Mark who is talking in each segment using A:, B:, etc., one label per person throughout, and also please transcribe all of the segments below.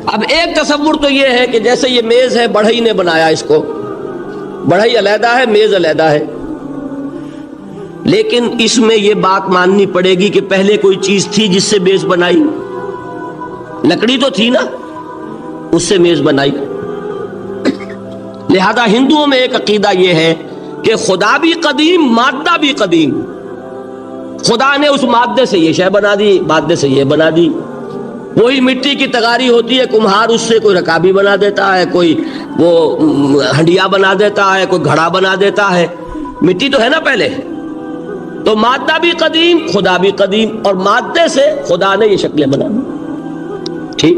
A: اب ایک تصور تو یہ ہے کہ جیسے یہ میز ہے بڑھئی نے بنایا اس کو، بڑھئی علیحدہ ہے میز علیحدہ ہے، لیکن اس میں یہ بات ماننی پڑے گی کہ پہلے کوئی چیز تھی جس سے میز بنائی، لکڑی تو تھی نا، اس سے میز بنائی۔ لہذا ہندوؤں میں ایک عقیدہ یہ ہے کہ خدا بھی قدیم، مادہ بھی قدیم، خدا نے اس مادے سے یہ شے بنا دی، مادے سے یہ بنا دی۔ وہی مٹی کی تغاری ہوتی ہے، کمہار اس سے کوئی رکابی بنا دیتا ہے، کوئی وہ ہنڈیا بنا دیتا ہے، کوئی گھڑا بنا دیتا ہے، مٹی تو ہے نا پہلے۔ تو مادہ بھی قدیم، خدا بھی قدیم، اور مادے سے خدا نے یہ شکلیں بنا دی۔ ٹھیک،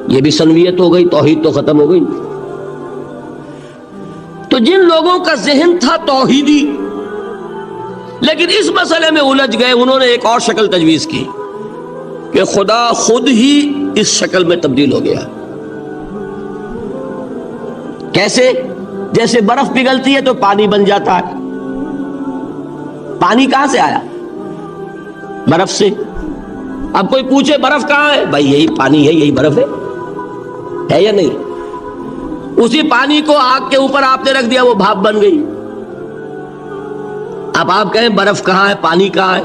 A: یہ بھی سنویت ہو گئی، توحید تو ختم ہو گئی۔ تو جن لوگوں کا ذہن تھا توحیدی لیکن اس مسئلے میں الجھ گئے، انہوں نے ایک اور شکل تجویز کی کہ خدا خود ہی اس شکل میں تبدیل ہو گیا۔ کیسے؟ جیسے برف پگھلتی ہے تو پانی بن جاتا ہے۔ پانی کہاں سے آیا؟ برف سے۔ اب کوئی پوچھے برف کہاں ہے؟ بھائی یہی پانی ہے، یہی برف ہے یا نہیں؟ اسی پانی کو آگ کے اوپر آپ نے رکھ دیا، وہ بھاپ بن گئی۔ اب آپ کہیں برف کہاں ہے، پانی کہاں ہے؟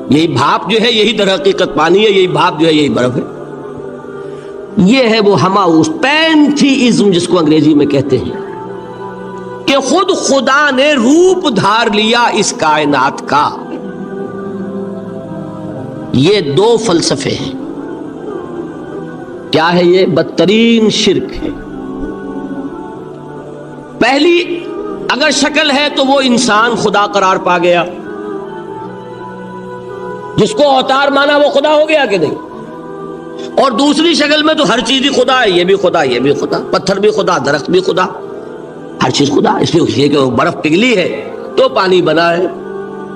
A: یہی بھاپ جو ہے یہی در حقیقت پانی ہے، یہی بھاپ جو ہے یہی برف ہے۔ یہ ہے وہ ہماؤس پینتھیزم جس کو انگریزی میں کہتے ہیں، کہ خود خدا نے روپ دھار لیا اس کائنات کا۔ یہ دو فلسفے ہیں۔ کیا ہے یہ؟ بدترین شرک ہے۔ پہلی اگر شکل ہے تو وہ انسان خدا قرار پا گیا، جس کو اوتار مانا وہ خدا ہو گیا کہ نہیں؟ اور دوسری شکل میں تو ہر چیز ہی خدا ہے، یہ بھی خدا، یہ بھی خدا، پتھر بھی خدا، درخت بھی خدا، ہر چیز خدا۔ اس لیے کہ وہ برف پگھلی ہے تو پانی بنا ہے،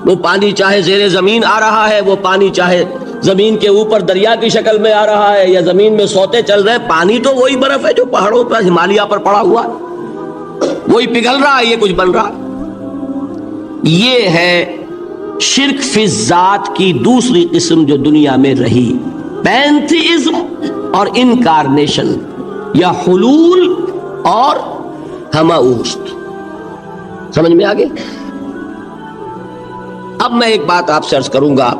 A: وہ پانی چاہے زیر زمین آ رہا ہے، وہ پانی چاہے زمین کے اوپر دریا کی شکل میں آ رہا ہے یا زمین میں سوتے چل رہے، پانی تو وہی برف ہے جو پہاڑوں پر ہمالیہ پر پڑا ہوا ہے، وہی پگھل رہا ہے، یہ کچھ بن رہا ہے۔ یہ ہے شرک فی الذات کی دوسری قسم جو دنیا میں رہی، پینتھیزم اور انکارنیشن، یا حلول اور ہماؤست۔ سمجھ میں آگے؟ اب میں ایک بات آپ سے عرض کروں گا،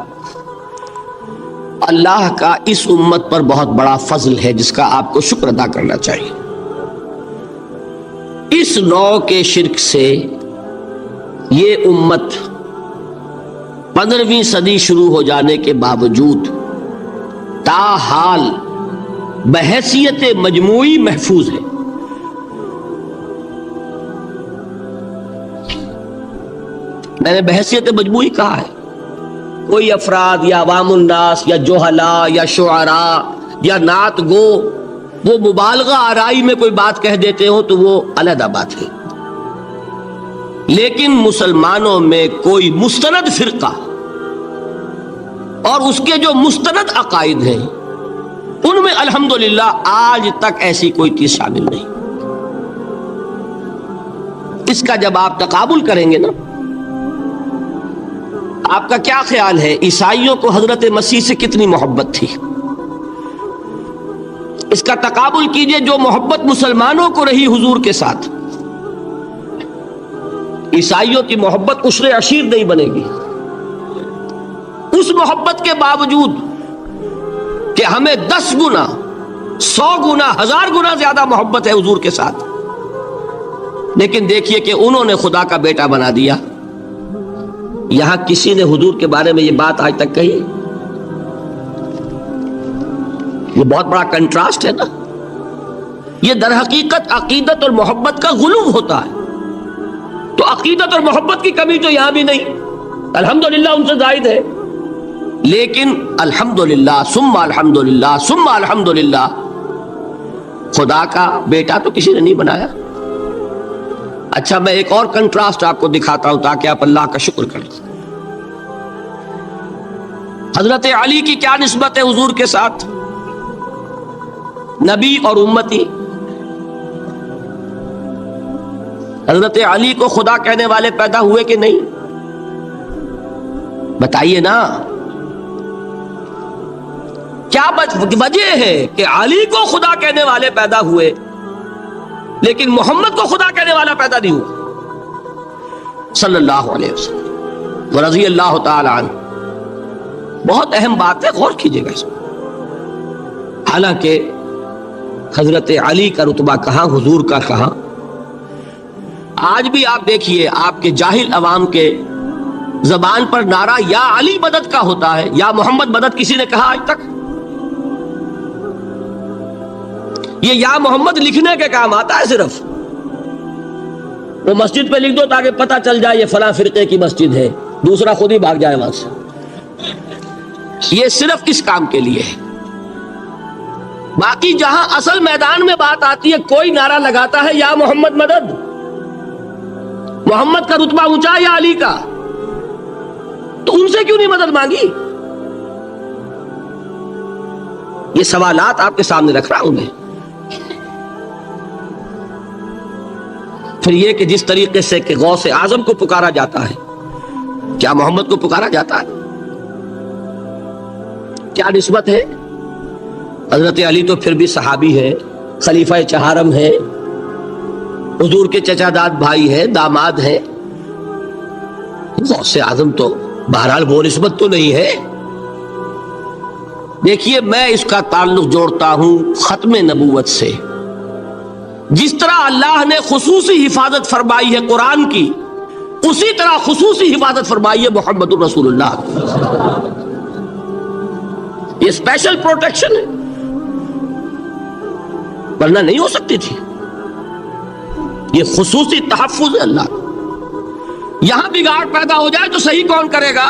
A: اللہ کا اس امت پر بہت بڑا فضل ہے جس کا آپ کو شکر ادا کرنا چاہیے۔ اس نوع کے شرک سے یہ امت 15ویں صدی شروع ہو جانے کے باوجود تاحال بحیثیت مجموعی محفوظ ہے۔ میں نے بحیثیت مجموعی کہا ہے، کوئی افراد یا عوام الناس یا جوہلاء یا شعراء یا نعت گو وہ مبالغہ آرائی میں کوئی بات کہہ دیتے ہو تو وہ علیحدہ بات ہے، لیکن مسلمانوں میں کوئی مستند فرقہ اور اس کے جو مستند عقائد ہیں ان میں الحمدللہ آج تک ایسی کوئی چیز شامل نہیں۔ اس کا جب آپ تقابل کریں گے نا، آپ کا کیا خیال ہے عیسائیوں کو حضرت مسیح سے کتنی محبت تھی؟ اس کا تقابل کیجئے جو محبت مسلمانوں کو رہی حضور کے ساتھ۔ عیسائیوں کی محبت عشر عشیر نہیں بنے گی، اس محبت کے باوجود کہ ہمیں 10 گنا 100 گنا 1000 گنا زیادہ محبت ہے حضور کے ساتھ، لیکن دیکھیے کہ انہوں نے خدا کا بیٹا بنا دیا۔ یہاں کسی نے حضور کے بارے میں یہ بات آج تک کہی؟ یہ بہت بڑا کنٹراسٹ ہے نا۔ یہ در حقیقت عقیدت اور محبت کا غلو ہوتا ہے۔ تو عقیدت اور محبت کی کمی تو یہاں بھی نہیں، الحمدللہ ان سے زائد ہے، لیکن الحمدللہ ثم الحمدللہ ثم الحمدللہ خدا کا بیٹا تو کسی نے نہیں بنایا۔ اچھا میں ایک اور کنٹراسٹ آپ کو دکھاتا ہوں تاکہ آپ اللہ کا شکر کریں۔ حضرت علی کی کیا نسبت ہے حضور کے ساتھ؟ نبی اور امتی۔ حضرت علی کو خدا کہنے والے پیدا ہوئے کہ نہیں؟ بتائیے نا۔ کیا وجہ ہے کہ علی کو خدا کہنے والے پیدا ہوئے لیکن محمد کو خدا کہنے والا پیدا نہیں ہوا صلی اللہ علیہ وسلم ورضی اللہ تعالی عنہ؟ بہت اہم بات ہے، غور کیجئے گا اس میں۔ حالانکہ حضرت علی کا رتبہ کہاں، حضور کا کہاں؟ آج بھی آپ دیکھیے آپ کے جاہل عوام کے زبان پر نعرہ یا علی مدد کا ہوتا ہے، یا محمد مدد کسی نے کہا آج تک؟ یہ یا محمد لکھنے کے کام آتا ہے صرف، وہ مسجد پہ لکھ دو تاکہ پتہ چل جائے یہ فلاں فرقے کی مسجد ہے، دوسرا خود ہی بھاگ جائے وہاں سے۔ یہ صرف اس کام کے لیے ہے، باقی جہاں اصل میدان میں بات آتی ہے کوئی نعرہ لگاتا ہے یا محمد مدد، محمد کا رتبہ اونچا یا علی کا، تو ان سے کیوں نہیں مدد مانگی؟ یہ سوالات آپ کے سامنے رکھ رہا ہوں میں۔ پھر یہ کہ جس طریقے سے کہ غوث اعظم کو پکارا جاتا ہے، کیا محمد کو پکارا جاتا ہے؟ کیا نسبت ہے؟ حضرت علی تو پھر بھی صحابی ہے، خلیفہ چہارم ہے، حضور کے چچا داد بھائی ہے، داماد ہے۔ غوث اعظم تو بہرحال وہ نسبت تو نہیں ہے۔ دیکھیے میں اس کا تعلق جوڑتا ہوں ختم نبوت سے۔ جس طرح اللہ نے خصوصی حفاظت فرمائی ہے قرآن کی، اسی طرح خصوصی حفاظت فرمائی ہے محمد الرسول اللہ۔ یہ اسپیشل پروٹیکشن ہے، ورنہ نہیں ہو سکتی تھی۔ یہ خصوصی تحفظ ہے اللہ کا۔ یہاں بگاڑ پیدا ہو جائے تو صحیح کون کرے گا؟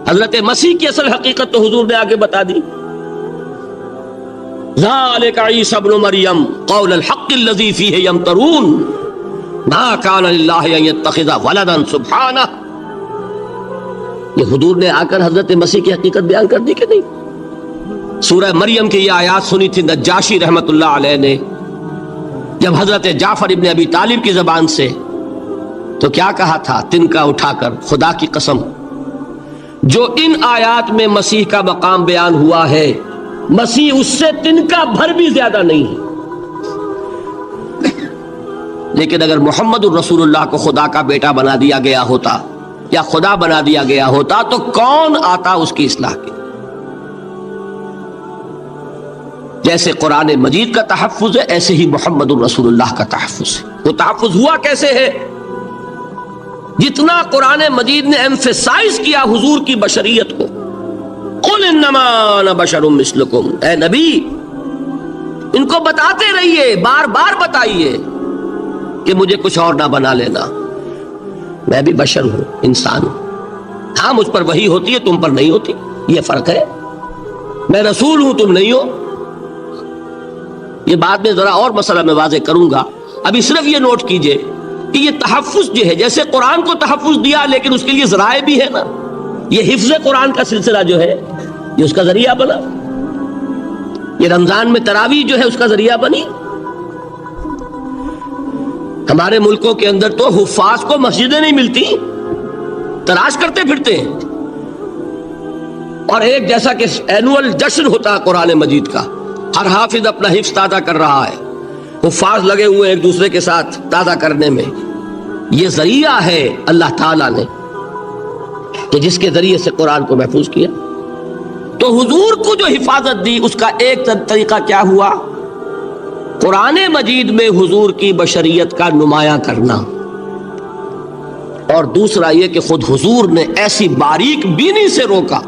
A: حضرت مسیح کی اصل حقیقت تو حضور نے آگے بتا دی۔ ذالک عیسی ابن مریم قول الحق الذی فیہ یمترون ما کان للہ ان یتخذ ولدا سبحانہ۔ یہ حضور نے آ کر حضرت مسیح کی حقیقت بیان کر دی کہ نہیں؟ سورہ مریم کی یہ آیات سنی تھی نجاشی رحمت اللہ علیہ نے جب حضرت جعفر ابن ابی طالب کی زبان سے، تو کیا کہا تھا تنکا اٹھا کر، خدا کی قسم جو ان آیات میں مسیح کا مقام بیان ہوا ہے، مسیح اس سے تنکا بھر بھی زیادہ نہیں ہے۔ لیکن اگر محمد الرسول اللہ کو خدا کا بیٹا بنا دیا گیا ہوتا یا خدا بنا دیا گیا ہوتا تو کون آتا اس کی اصلاح کے؟ جیسے قرآن مجید کا تحفظ ہے ایسے ہی محمد الرسول اللہ کا تحفظ ہے۔ وہ تحفظ ہوا کیسے ہے؟ جتنا قرآن مجید نے ایمفیسائز کیا حضور کی بشریت کو، قل انما انا بشر مثلکم، اے نبی ان کو بتاتے رہیے، بار بار بتائیے کہ مجھے کچھ اور نہ بنا لینا، میں بھی بشر ہوں، انسان ہوں۔ ہاں مجھ پر وحی ہوتی ہے، تم پر نہیں ہوتی، یہ فرق ہے۔ میں رسول ہوں، تم نہیں ہو۔ یہ بعد میں ذرا اور مسئلہ میں واضح کروں گا، ابھی صرف یہ نوٹ کیجئے کہ یہ تحفظ جو ہے، جیسے قرآن کو تحفظ دیا لیکن اس کے لیے ذرائع بھی ہے نا۔ یہ حفظ قرآن کا سلسلہ جو ہے یہ اس کا ذریعہ بنا، یہ رمضان میں تراویح جو ہے اس کا ذریعہ بنی۔ ہمارے ملکوں کے اندر تو حفاظ کو مسجدیں نہیں ملتی، تلاش کرتے پھرتے ہیں، اور ایک جیسا کہ اینول جشن ہوتا ہے قرآن مجید کا، ہر حافظ اپنا حفظ تازہ کر رہا ہے، حفاظ لگے ہوئے ایک دوسرے کے ساتھ تازہ کرنے میں۔ یہ ذریعہ ہے اللہ تعالیٰ نے کہ جس کے ذریعے سے قرآن کو محفوظ کیا۔ تو حضور کو جو حفاظت دی اس کا ایک طریقہ کیا ہوا؟ قرآن مجید میں حضور کی بشریت کا نمایاں کرنا، اور دوسرا یہ کہ خود حضور نے ایسی باریک بینی سے روکا۔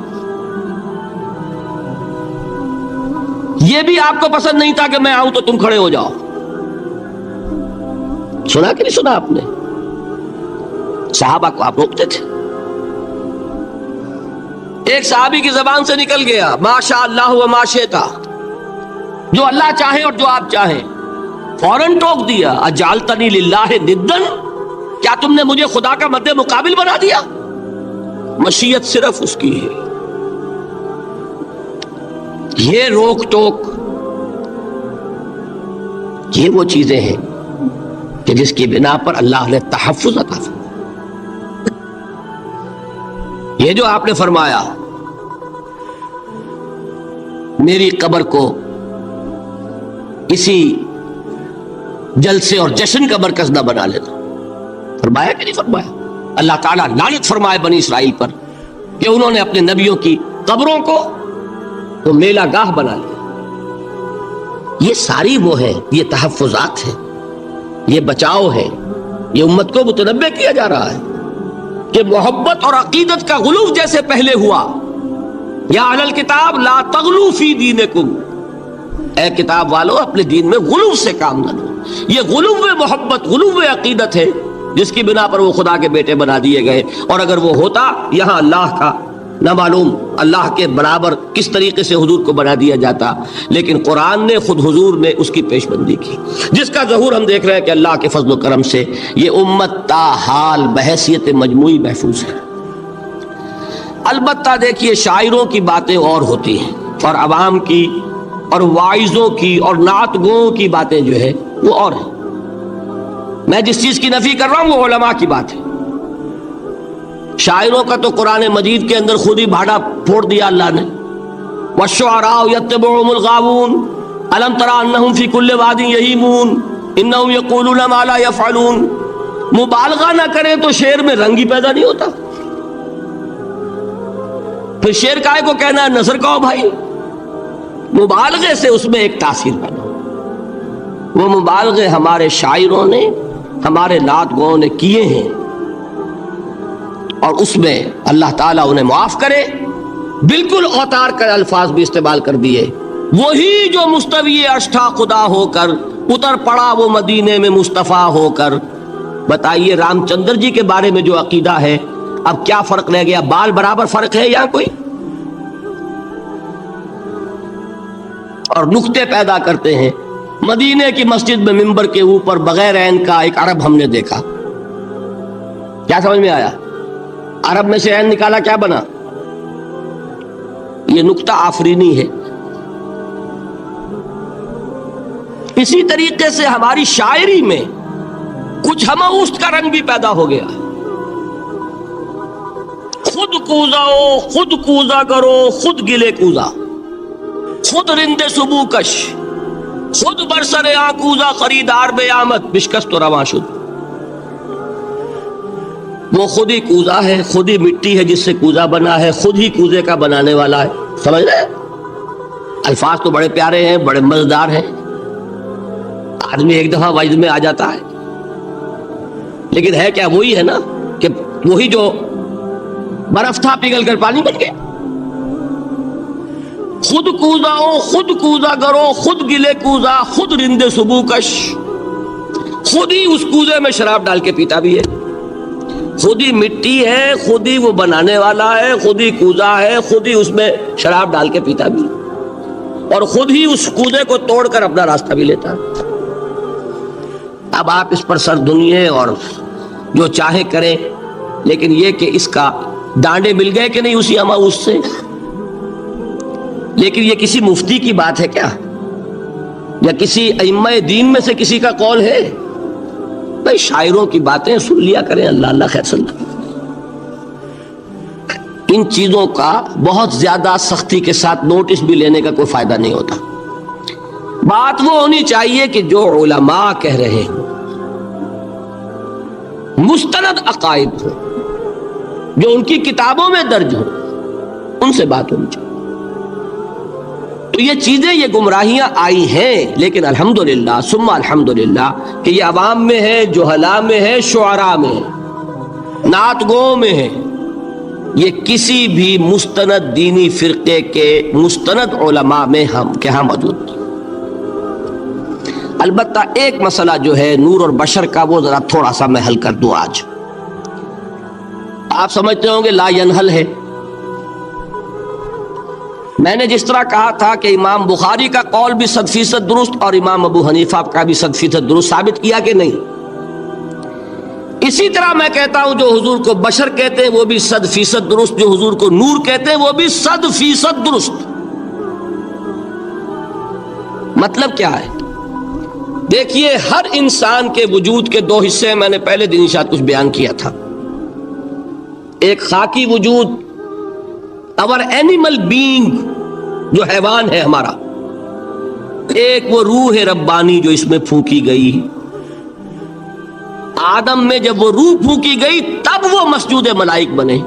A: یہ بھی آپ کو پسند نہیں تھا کہ میں آؤں تو تم کھڑے ہو جاؤ۔ سنا کہ نہیں سنا آپ نے؟ صحابہ کو آپ روکتے تھے۔ ایک صحابی کی زبان سے نکل گیا ما شاء اللہ و ما شئت، جو اللہ چاہے اور جو آپ چاہیں، فوراً ٹوک دیا اجعلتنی للہ ندن، کیا تم نے مجھے خدا کا مد مقابل بنا دیا؟ مشیت صرف اس کی ہے۔ یہ روک ٹوک، یہ وہ چیزیں ہیں کہ جس کی بنا پر اللہ نے تحفظ عطا فرمایا۔ یہ جو آپ نے فرمایا میری قبر کو اسی جلسے اور جشن کا مرکز نہ بنا لینا. فرمایا کہ نہیں فرمایا؟ اللہ تعالیٰ لعنت فرمائے بنی اسرائیل پر کہ انہوں نے اپنے نبیوں کی قبروں کو تو میلہ گاہ بنا لیا. یہ ساری وہ ہے، یہ تحفظات ہے، یہ بچاؤ ہے. یہ امت کو متنبہ کیا جا رہا ہے کہ محبت اور عقیدت کا غلو جیسے پہلے ہوا، یا اہل الکتاب لا تغلو فی دینکم، اے کتاب والو اپنے دین میں غلو سے کام نہ لو. یہ غلو محبت، غلو عقیدت ہے جس کی بنا پر وہ خدا کے بیٹے بنا دیے گئے. اور اگر وہ ہوتا یہاں اللہ کا نہ معلوم اللہ کے برابر کس طریقے سے حضور کو بنا دیا جاتا. لیکن قرآن نے خود حضور نے اس کی پیش بندی کی، جس کا ظہور ہم دیکھ رہے ہیں کہ اللہ کے فضل و کرم سے یہ امت تا حال بحیثیت مجموعی محفوظ ہے. البتہ دیکھیے شاعروں کی باتیں اور ہوتی ہیں، اور عوام کی اور واعظوں کی اور نعت گوؤں کی باتیں جو ہے وہ اور ہیں. میں جس چیز کی نفی کر رہا ہوں وہ علماء کی بات ہے. شاعروں کا تو قرآن مجید کے اندر خود ہی بھاڑا پھوڑ دیا اللہ نے. والشعراء یتبعهم الغاوون الم تر انہم فی کل واد یہیمون انہم یقولون ما لا یفعلون. مبالغہ نہ کریں تو شعر میں رنگ ہی پیدا نہیں ہوتا. پھر شعر کائے کو کہنا ہے نثر کہو بھائی. مبالغے سے اس میں ایک تاثیر پیدا. وہ مبالغے ہمارے شاعروں نے ہمارے نعت گوؤں نے کیے ہیں، اور اس میں اللہ تعالیٰ انہیں معاف کرے بالکل اوتار کر الفاظ بھی استعمال کر دیے. وہی جو مستوی اشٹھا خدا ہو کر اتر پڑا وہ مدینے میں مصطفیٰ ہو کر. بتائیے رام چندر جی کے بارے میں جو عقیدہ ہے، اب کیا فرق رہ گیا؟ بال برابر فرق ہے یا کوئی؟ اور نکتے پیدا کرتے ہیں. مدینے کی مسجد میں منبر کے اوپر بغیر عین کا ایک عرب ہم نے دیکھا. کیا سمجھ میں آیا؟ عرب میں سے عین نکالا، کیا بنا؟ یہ نکتہ آفرینی ہے. اسی طریقے سے ہماری شاعری میں کچھ ہماؤست کا رنگ بھی پیدا ہو گیا. خود کوزاؤ، خود کوزا کرو، خود گلے کوزا، خود رند صبو کش، خود برسر آکوزا خریدار بے آمد بشکست و رواں شد. وہ خود ہی کوزا ہے، خود ہی مٹی ہے جس سے کوزا بنا ہے، خود ہی کوزے کا بنانے والا ہے. سمجھ رہے؟ الفاظ تو بڑے پیارے ہیں، بڑے مزیدار ہیں، آدمی ایک دفعہ وجد میں آ جاتا ہے. لیکن ہے کیا؟ وہی ہے نا کہ وہی جو برف تھا پگھل کر پانی بن گیا. خود کوزاؤ، خود کوزا کرو، خود گلے کوزا، خود رند صبو کش. خود ہی اس کوزے میں شراب ڈال کے پیتا بھی ہے، خود ہی مٹی ہے، خود ہی وہ بنانے والا ہے، خود ہی کوزا ہے، خود ہی اس میں شراب ڈال کے پیتا بھی، اور خود ہی اس کوزے کو توڑ کر اپنا راستہ بھی لیتا ہے. اب آپ اس پر سر دنیے اور جو چاہے کریں، لیکن یہ کہ اس کا ڈانڈے مل گئے کہ نہیں اسی ہماؤست سے. لیکن یہ کسی مفتی کی بات ہے کیا؟ یا کسی ائمہ دین میں سے کسی کا قول ہے؟ بھائی شاعروں کی باتیں سن لیا کریں. اللہ اللہ خیر صلی اللہ. ان چیزوں کا بہت زیادہ سختی کے ساتھ نوٹس بھی لینے کا کوئی فائدہ نہیں ہوتا. بات وہ ہونی چاہیے کہ جو علماء کہہ رہے ہیں مستند عقائد ہو، جو ان کی کتابوں میں درج ہو، ان سے بات ہونی چاہیے. تو یہ چیزیں، یہ گمراہیاں آئی ہیں، لیکن الحمدللہ ثم الحمدللہ کہ یہ عوام میں ہے، جہلاء میں ہے، شعراء میں ہے، نعت گوؤں میں ہے. یہ کسی بھی مستند دینی فرقے کے مستند علماء میں ہم کہاں موجود نہیں. البتہ ایک مسئلہ جو ہے نور اور بشر کا، وہ ذرا تھوڑا سا میں حل کر دوں. آج آپ سمجھتے ہوں گے لا ینحل ہے. میں نے جس طرح کہا تھا کہ امام بخاری کا قول بھی 100% درست اور امام ابو حنیفہ کا بھی 100% درست ثابت کیا کہ نہیں، اسی طرح میں کہتا ہوں جو حضور کو بشر کہتے ہیں وہ بھی 100% درست، جو حضور کو نور کہتے ہیں وہ بھی 100% درست. مطلب کیا ہے؟ دیکھیے ہر انسان کے وجود کے دو حصے، میں نے پہلے دن شاید کچھ بیان کیا تھا. ایک خاکی وجود، our animal being جو حیوان ہے ہمارا، ایک وہ روح ربانی جو اس میں پھونکی گئی۔ آدم میں جب وہ روح پھونکی گئی تب وہ مسجود ملائک بنے۔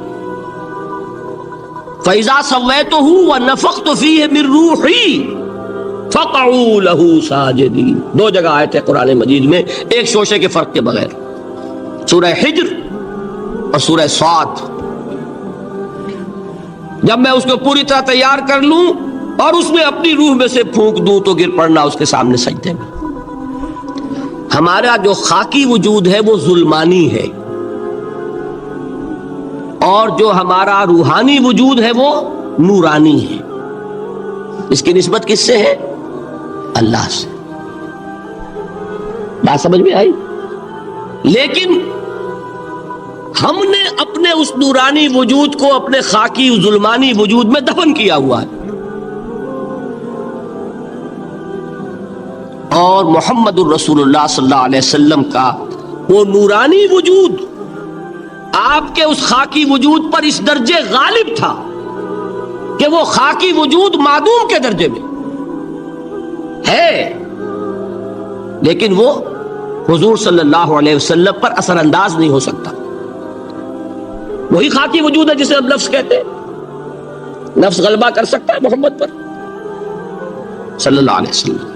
A: فَإِذَا سَوَّيْتُهُ وَنَفَخْتُ فِيهِ مِن رُوحِي فَقَعُوا لَهُ سَاجِدِينَ۔ دو جگہ آیت ہے قرآن مجید میں ایک شوشے کے فرق کے بغیر، سورہ حجر اور سورہ صاد۔ جب میں اس کو پوری طرح تیار کر لوں اور اس میں اپنی روح میں سے پھونک دوں تو گر پڑنا اس کے سامنے سجدے میں۔ ہمارا جو خاکی وجود ہے وہ ظلمانی ہے، اور جو ہمارا روحانی وجود ہے وہ نورانی ہے۔ اس کی نسبت کس سے ہے؟ اللہ سے۔ بات سمجھ میں آئی؟ لیکن ہم نے اپنے اس نورانی وجود کو اپنے خاکی ظلمانی وجود میں دفن کیا ہوا ہے، اور محمد الرسول اللہ صلی اللہ علیہ وسلم کا وہ نورانی وجود آپ کے اس خاکی وجود پر اس درجے غالب تھا کہ وہ خاکی وجود معدوم کے درجے میں ہے، لیکن وہ حضور صلی اللہ علیہ وسلم پر اثر انداز نہیں ہو سکتا۔ وہی خاکی وجود ہے جسے ہم نفس کہتے ہیں، نفس غلبہ کر سکتا ہے محمد پر صلی اللہ علیہ وسلم۔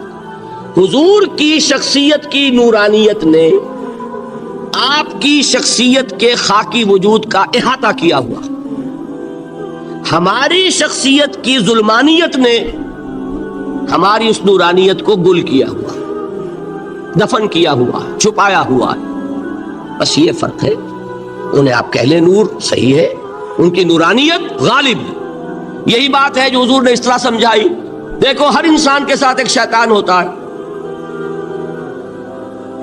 A: حضور کی شخصیت کی نورانیت نے آپ کی شخصیت کے خاکی وجود کا احاطہ کیا ہوا، ہماری شخصیت کی ظلمانیت نے ہماری اس نورانیت کو گل کیا ہوا، دفن کیا ہوا، چھپایا ہوا ہے۔ بس یہ فرق ہے۔ انہیں آپ کہہ لیں نور، صحیح ہے، ان کی نورانیت غالب ہے۔ یہی بات ہے جو حضور نے اس طرح سمجھائی۔ دیکھو ہر انسان کے ساتھ ایک شیطان ہوتا ہے۔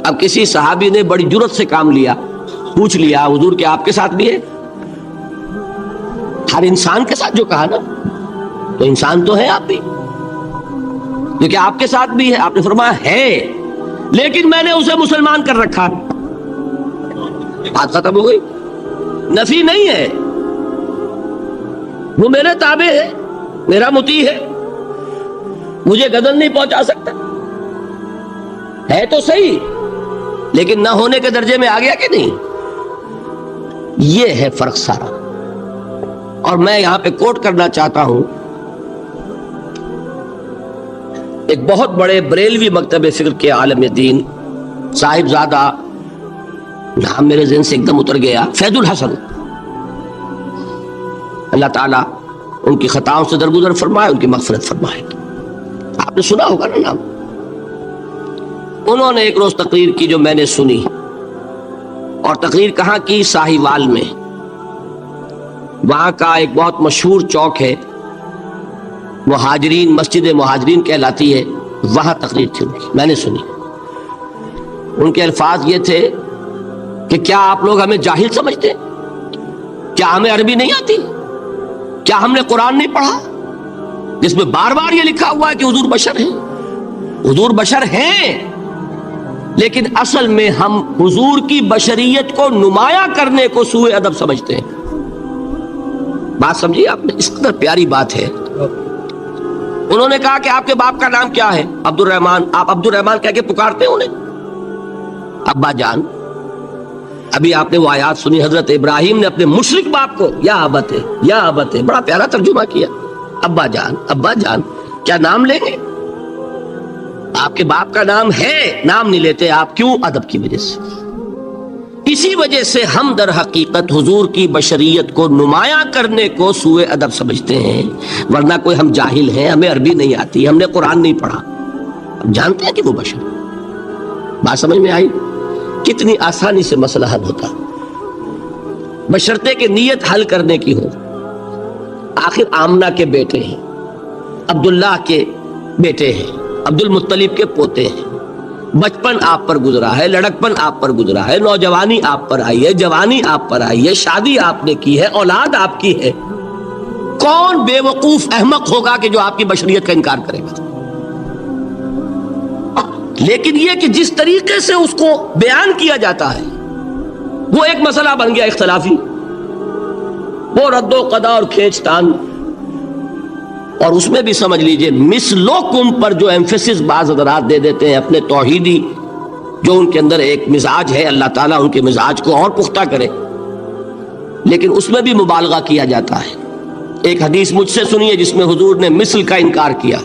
A: اب کسی صحابی نے بڑی جرت سے کام لیا، پوچھ لیا حضور کہ آپ کے ساتھ بھی ہے؟ ہر انسان کے ساتھ جو کہا نا، تو انسان تو ہے آپ بھی، کیونکہ آپ کے ساتھ بھی ہے۔ آپ نے فرمایا ہے، لیکن میں نے اسے مسلمان کر رکھا۔ بات ختم ہو گئی۔ نفی نہیں ہے، وہ میرے تابع ہے، میرا مطیع ہے، مجھے گدن نہیں پہنچا سکتا، ہے تو صحیح، لیکن نہ ہونے کے درجے میں آ گیا کہ نہیں؟ یہ ہے فرق سارا۔ اور میں یہاں پہ کوٹ کرنا چاہتا ہوں ایک بہت بڑے بریلوی مکتب فکر کے عالم دین، صاحب زادہ، نام میرے ذہن سے ایک دم اتر گیا، فیض الحسن، اللہ تعالیٰ ان کی خطاؤں سے درگزر فرمائے، ان کی مغفرت فرمائے۔ آپ نے سنا ہوگا نا نام۔ انہوں نے ایک روز تقریر کی جو میں نے سنی، اور تقریر کہاں کی؟ ساہیوال میں۔ وہاں کا ایک بہت مشہور چوک ہے، مہاجرین، مسجد مہاجرین کہلاتی ہے، وہاں تقریر تھی ان کی، میں نے سنی۔ ان کے الفاظ یہ تھے کہ کیا آپ لوگ ہمیں جاہل سمجھتے ہیں؟ کیا ہمیں عربی نہیں آتی؟ کیا ہم نے قرآن نہیں پڑھا جس میں بار بار یہ لکھا ہوا ہے کہ حضور بشر ہیں؟ حضور بشر ہیں، لیکن اصل میں ہم حضور کی بشریت کو نمایاں کرنے کو سوء ادب سمجھتے ہیں۔ بات سمجھیے آپ نے، اس قدر پیاری بات ہے۔ انہوں نے کہا کہ آپ کے باپ کا نام کیا ہے؟ عبد الرحمن۔ آپ عبد الرحمن کہہ کے پکارتے ہیں انہیں؟ ابا جان۔ ابھی آپ نے وہ آیات سنی، حضرت ابراہیم نے اپنے مشرک باپ کو یا ابت ہے، یا ابت ہے، بڑا پیارا ترجمہ کیا، ابا جان، ابا جان۔ کیا نام لیں گے؟ آپ کے باپ کا نام ہے، نام نہیں لیتے آپ، کیوں؟ ادب کی وجہ سے۔ اسی وجہ سے ہم در حقیقت حضور کی بشریت کو نمایاں کرنے کو سوء ادب سمجھتے ہیں، ورنہ کوئی ہم جاہل ہیں، ہمیں عربی نہیں آتی، ہم نے قرآن نہیں پڑھا، ہم جانتے ہیں کہ وہ بشر۔ بات سمجھ میں آئی؟ کتنی آسانی سے مسئلہ حل ہوتا، بشرطے کہ نیت حل کرنے کی ہو۔ آخر آمنہ کے بیٹے ہیں، عبداللہ کے بیٹے ہیں، عبد المطلب کے پوتے ہیں، بچپن آپ پر گزرا ہے، لڑکپن آپ پر گزرا ہے، نوجوانی آپ پر آئی ہے، جوانی آپ پر آئی ہے، شادی آپ نے کی ہے، اولاد آپ کی ہے۔ کون بے وقوف احمق ہوگا کہ جو آپ کی بشریت کا انکار کرے گا؟ لیکن یہ کہ جس طریقے سے اس کو بیان کیا جاتا ہے وہ ایک مسئلہ بن گیا اختلافی، وہ رد و قضا اور کھینچ تان، اور اس میں بھی سمجھ لیجئے مثلکم پر جو ایمفیسس بعض حضرات دے دیتے ہیں اپنے توحیدی جو ان کے اندر ایک مزاج ہے، اللہ تعالیٰ ان کے مزاج کو اور پختہ کرے، لیکن اس میں بھی مبالغہ کیا جاتا ہے۔ ایک حدیث مجھ سے سنیے جس میں حضور نے مثل کا انکار کیا۔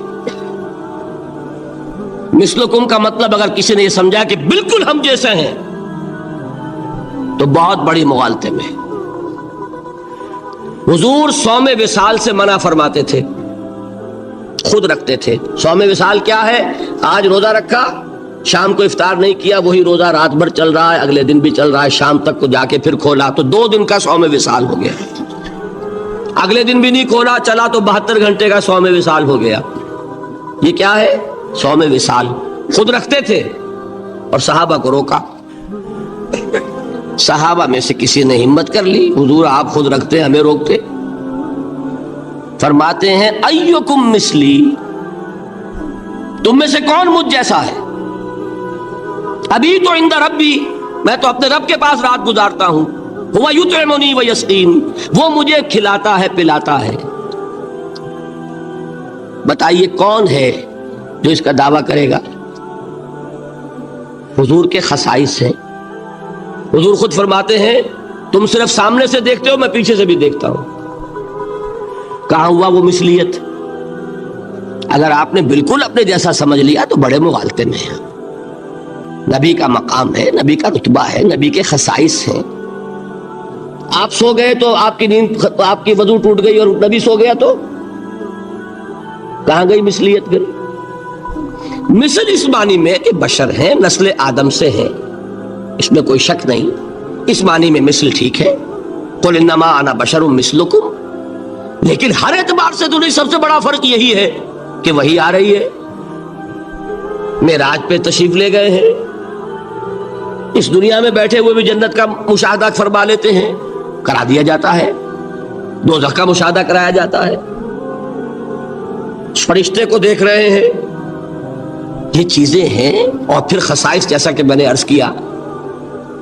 A: مثلکم کا مطلب اگر کسی نے یہ سمجھا کہ بالکل ہم جیسے ہیں تو بہت بڑی مغالطے میں۔ حضور صوم وصال سے منع فرماتے تھے، خود رکھتے تھے۔ صوم وصال کیا ہے؟ آج روزہ رکھا، شام کو افطار نہیں کیا، وہی روزہ رات بھر چل رہا ہے، اگلے دن بھی چل رہا ہے، شام تک کو جا کے پھر کھولا تو 2 دن کا صوم وصال ہو گیا۔ اگلے دن بھی نہیں کھولا، چلا تو 72 گھنٹے کا صوم وصال ہو گیا۔ یہ کیا ہے؟ صوم وصال۔ خود رکھتے تھے اور صحابہ کو روکا۔ صحابہ میں سے کسی نے ہمت کر لی، حضور آپ خود رکھتے ہمیں روکتے۔ فرماتے ہیں ایکم مثلی، تم میں سے کون مجھ جیسا ہے؟ ابھی تو عند ربی، میں تو اپنے رب کے پاس رات گزارتا ہوں، ہوا یطعمنی ویسقین، وہ مجھے کھلاتا ہے پلاتا ہے۔ بتائیے کون ہے جو اس کا دعویٰ کرے گا؟ حضور کے خصائص ہیں۔ حضور خود فرماتے ہیں تم صرف سامنے سے دیکھتے ہو، میں پیچھے سے بھی دیکھتا ہوں۔ کہاں ہوا وہ مثلیت؟ اگر آپ نے بالکل اپنے جیسا سمجھ لیا تو بڑے مغالطے میں ہیں۔ نبی کا مقام ہے، نبی کا رتبہ ہے، نبی کے خصائص ہیں۔ آپ سو گئے تو آپ کی نیند، آپ کی وضو ٹوٹ گئی اور نبی سو گیا تو کہاں گئی مثلیت؟ پھر مثل اس معنی میں کہ بشر ہیں، نسل آدم سے ہیں، اس میں کوئی شک نہیں، اس معنی میں مثل ٹھیک ہے۔ قل انما انا بشر مثلکم، لیکن ہر اعتبار سے تو نہیں۔ سب سے بڑا فرق یہی ہے کہ وہی آ رہی ہے، معراج پہ تشریف لے گئے ہیں، اس دنیا میں بیٹھے ہوئے بھی جنت کا مشاہدہ فرما لیتے ہیں، کرا دیا جاتا ہے، دوزخ کا مشاہدہ کرایا جاتا ہے، فرشتے کو دیکھ رہے ہیں۔ یہ چیزیں ہیں، اور پھر خصائص جیسا کہ میں نے عرض کیا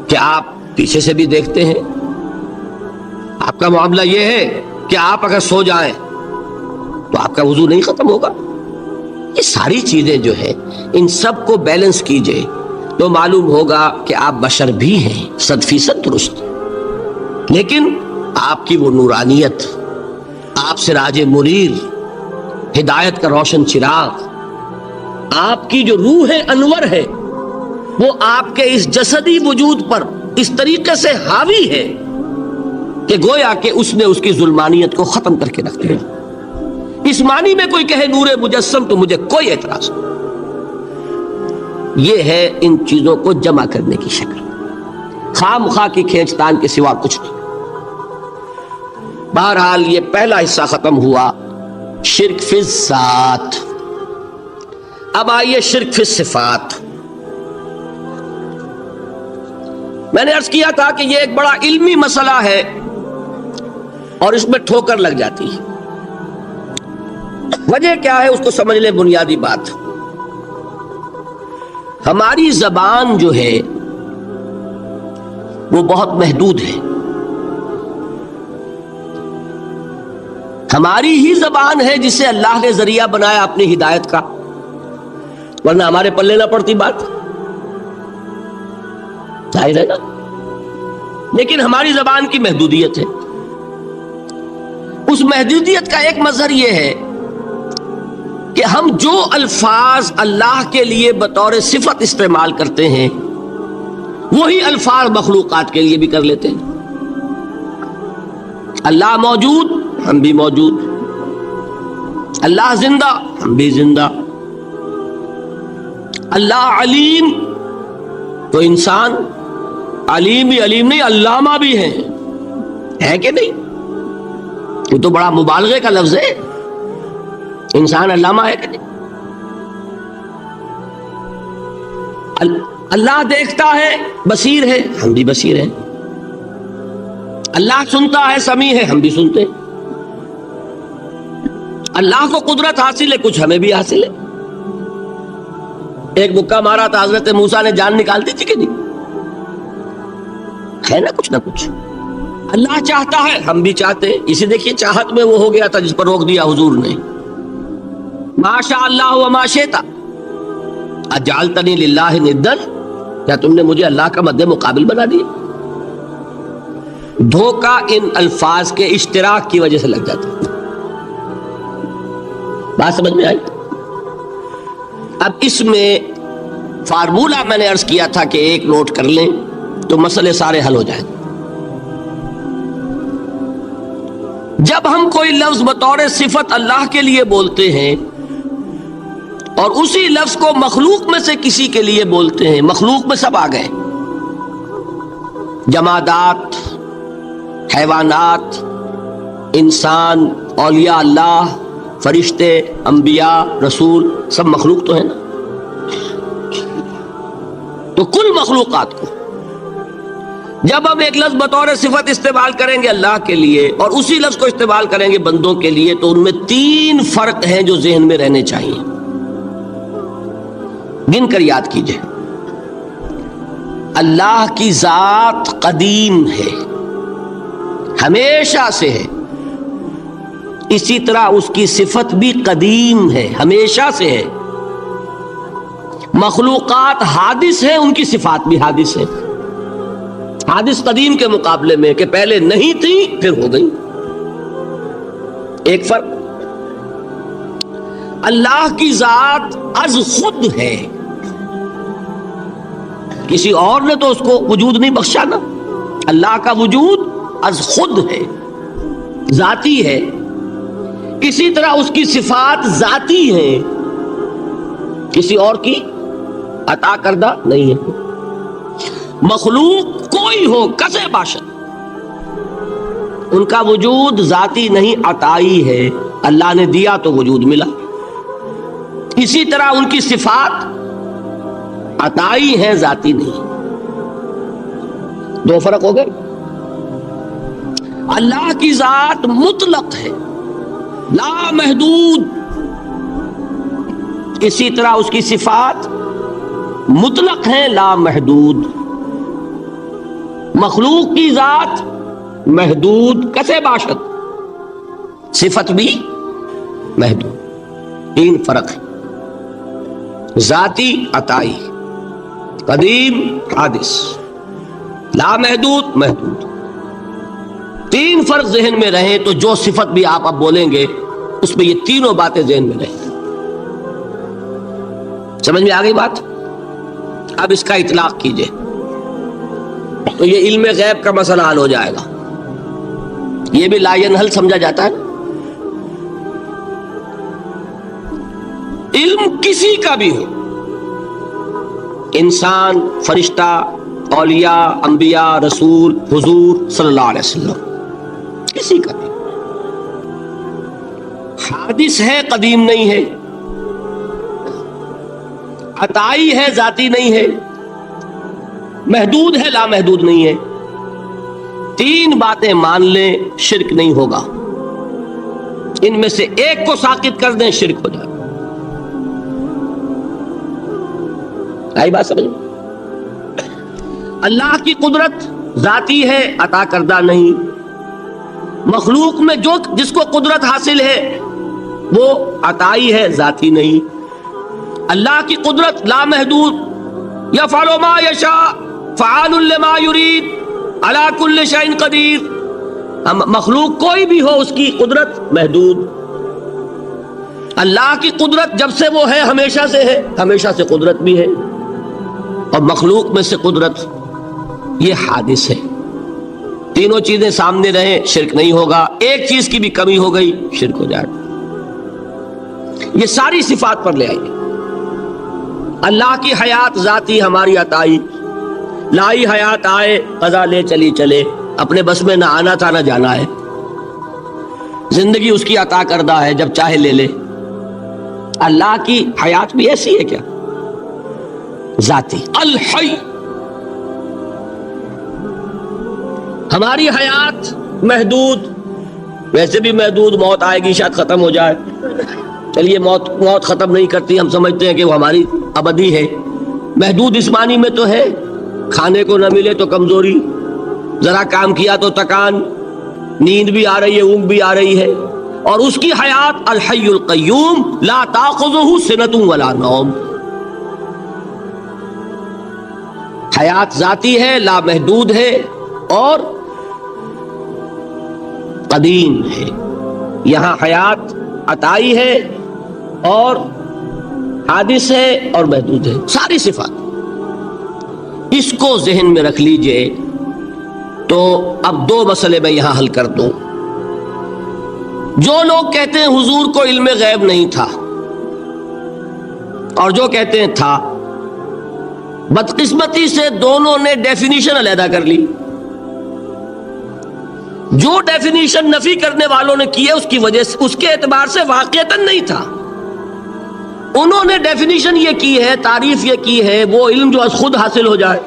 A: کہ آپ پیچھے سے بھی دیکھتے ہیں۔ آپ کا معاملہ یہ ہے کہ آپ اگر سو جائیں تو آپ کا وضو نہیں ختم ہوگا۔ یہ ساری چیزیں جو ہے ان سب کو بیلنس کیجئے تو معلوم ہوگا کہ آپ بشر بھی ہیں 100% درست، لیکن آپ کی وہ نورانیت، آپ سراج منیر، ہدایت کا روشن چراغ، آپ کی جو روح انور ہے، وہ آپ کے اس جسدی وجود پر اس طریقے سے حاوی ہے کہ گویا کہ اس نے اس کی ظلمانیت کو ختم کر کے رکھ دیا۔ اس معنی میں کوئی کہے نور مجسم تو مجھے کوئی اعتراض نہیں۔ یہ ہے ان چیزوں کو جمع کرنے کی شکل، خام خواہ کی کھینچتان کے سوا کچھ نہیں۔ بہرحال یہ پہلا حصہ ختم ہوا، شرک فی الذات۔ اب آئیے شرک فی الصفات۔ میں نے عرض کیا تھا کہ یہ ایک بڑا علمی مسئلہ ہے اور اس میں ٹھوکر لگ جاتی ہے۔ وجہ کیا ہے اس کو سمجھ لیں۔ بنیادی بات، ہماری زبان جو ہے وہ بہت محدود ہے۔ ہماری ہی زبان ہے جسے اللہ نے ذریعہ بنایا اپنی ہدایت کا، ورنہ ہمارے پلے نہ پڑتی بات، ظاہر ہے نا۔ لیکن ہماری زبان کی محدودیت ہے۔ اس محدودیت کا ایک مظہر یہ ہے کہ ہم جو الفاظ اللہ کے لیے بطور صفت استعمال کرتے ہیں وہی الفاظ مخلوقات کے لیے بھی کر لیتے ہیں۔ اللہ موجود، ہم بھی موجود۔ اللہ زندہ، ہم بھی زندہ۔ اللہ علیم، تو انسان علیم ہی علیم نہیں، علامہ بھی ہے کہ نہیں؟ یہ تو بڑا مبالغے کا لفظ ہے، انسان علامہ ہے کہ نہیں؟ اللہ دیکھتا ہے، بصیر ہے، ہم بھی بصیر ہیں۔ اللہ سنتا ہے، سمیع ہے، ہم بھی سنتے ہیں۔ اللہ کو قدرت حاصل ہے، کچھ ہمیں بھی حاصل ہے۔ ایک مکہ مارا تھا حضرت موسیٰ نے، جان نکال دی تھی کہ نہیں؟ ہے نا کچھ نہ کچھ۔ اللہ چاہتا ہے، ہم بھی چاہتے ہیں۔ اسی دیکھیے چاہت میں وہ ہو گیا تھا جس پر روک دیا حضور نے، ما شاء اللہ و ما شئت اجعلتنی للہ ندن، کیا تم نے مجھے اللہ کا مد مقابل بنا دیا؟ دھوکہ ان الفاظ کے اشتراک کی وجہ سے لگ جاتا ہے۔ بات سمجھ میں آئی؟ اب اس میں فارمولہ میں نے عرض کیا تھا کہ ایک نوٹ کر لیں تو مسئلے سارے حل ہو جائیں۔ جب ہم کوئی لفظ بطور صفت اللہ کے لیے بولتے ہیں اور اسی لفظ کو مخلوق میں سے کسی کے لیے بولتے ہیں، مخلوق میں سب آ گئے، جمادات، حیوانات، انسان، اولیاء اللہ، فرشتے، انبیاء، رسول، سب مخلوق تو ہیں نا۔ تو کل مخلوقات کو جب ہم ایک لفظ بطور صفت استعمال کریں گے اللہ کے لیے اور اسی لفظ کو استعمال کریں گے بندوں کے لیے، تو ان میں 3 فرق ہیں جو ذہن میں رہنے چاہیے، گن کر یاد کیجئے۔ اللہ کی ذات قدیم ہے، ہمیشہ سے ہے، اسی طرح اس کی صفت بھی قدیم ہے، ہمیشہ سے ہے۔ مخلوقات حادث ہیں، ان کی صفات بھی حادث ہیں۔ حادث قدیم کے مقابلے میں کہ پہلے نہیں تھی پھر ہو گئی۔ ایک فرق، اللہ کی ذات از خود ہے، کسی اور نے تو اس کو وجود نہیں بخشا نا، اللہ کا وجود از خود ہے، ذاتی ہے۔ اسی طرح اس کی صفات ذاتی ہیں، کسی اور کی عطا کردہ نہیں ہے۔ مخلوق کوئی ہو کسے باشد، ان کا وجود ذاتی نہیں عطائی ہے، اللہ نے دیا تو وجود ملا۔ اسی طرح ان کی صفات عطائی ہیں، ذاتی نہیں۔ 2 فرق ہو گئے۔ اللہ کی ذات مطلق ہے، لا محدود، اسی طرح اس کی صفات مطلق ہیں، لا محدود۔ مخلوق کی ذات محدود کسے باشد، صفت بھی محدود۔ 3 فرق ہے، ذاتی عطائی، قدیم حادث، لا محدود محدود۔ 3 فرق ذہن میں رہیں تو جو صفت بھی آپ اب بولیں گے اس میں یہ تینوں باتیں ذہن میں رہیں۔ سمجھ میں آ گئی بات؟ اب اس کا اطلاق کیجئے تو یہ علم غیب کا مسئلہ حل ہو جائے گا۔ یہ بھی لا ینحل سمجھا جاتا ہے۔ علم کسی کا بھی ہو، انسان، فرشتہ، اولیاء، انبیاء، رسول، حضور صلی اللہ علیہ وسلم، کسی کا بھی حادث ہے، قدیم نہیں ہے، عطائی ہے، ذاتی نہیں ہے، محدود ہے، لا محدود نہیں ہے۔ 3 باتیں مان لیں، شرک نہیں ہوگا۔ ان میں سے ایک کو ساقط کر دیں، شرک ہو جائے۔ آئی بات سمجھ؟ اللہ کی قدرت ذاتی ہے، عطا کردہ نہیں۔ مخلوق میں جس کو قدرت حاصل ہے وہ عطائی ہے، ذاتی نہیں۔ اللہ کی قدرت لا محدود، یفعل ما یشاء فعال لما یرید علی کل شیء قدیر۔ مخلوق کوئی بھی ہو اس کی قدرت محدود۔ اللہ کی قدرت جب سے وہ ہے ہمیشہ سے ہے، ہمیشہ سے قدرت بھی ہے، اور مخلوق میں سے قدرت یہ حادث ہے۔ تینوں چیزیں سامنے رہیں، شرک نہیں ہوگا۔ ایک چیز کی بھی کمی ہو گئی، شرک ہو جائے گا۔ یہ ساری صفات پر لے آئیے۔ اللہ کی حیات ذاتی، ہماری عطائی، لائی حیات آئے، قضا لے چلی چلے، اپنے بس میں نہ آنا تھا نہ جانا ہے۔ زندگی اس کی عطا کردہ ہے، جب چاہے لے لے۔ اللہ کی حیات بھی ایسی ہے کیا؟ ذاتی، الحی۔ ہماری حیات محدود، ویسے بھی محدود، موت آئے گی شاید ختم ہو جائے۔ چلیے موت ختم نہیں کرتی، ہم سمجھتے ہیں کہ وہ ہماری ابدی ہے۔ محدود جسمانی میں تو ہے، کھانے کو نہ ملے تو کمزوری، ذرا کام کیا تو تکان، نیند بھی آ رہی ہے، اونگ بھی آ رہی ہے، اور اس کی حیات الحی القیوم لا تاخذہ سنۃ ولا نوم، حیات ذاتی ہے، لامحدود ہے اور قدیم ہے۔ یہاں حیات عطائی ہے اور حادث ہے اور محدود ہے، ساری صفات۔ اس کو ذہن میں رکھ لیجئے۔ تو اب دو مسئلے میں یہاں حل کر دوں۔ جو لوگ کہتے ہیں حضور کو علم غیب نہیں تھا اور جو کہتے ہیں تھا، بدقسمتی سے دونوں نے ڈیفینیشن علیحدہ کر لی۔ جو ڈیفینیشن نفی کرنے والوں نے کی ہے اس کی وجہ سے، اس کے اعتبار سے واقعتاً نہیں تھا۔ انہوں نے ڈیفینیشن یہ کی ہے، تعریف یہ کی ہے، وہ علم جو از خود حاصل ہو جائے،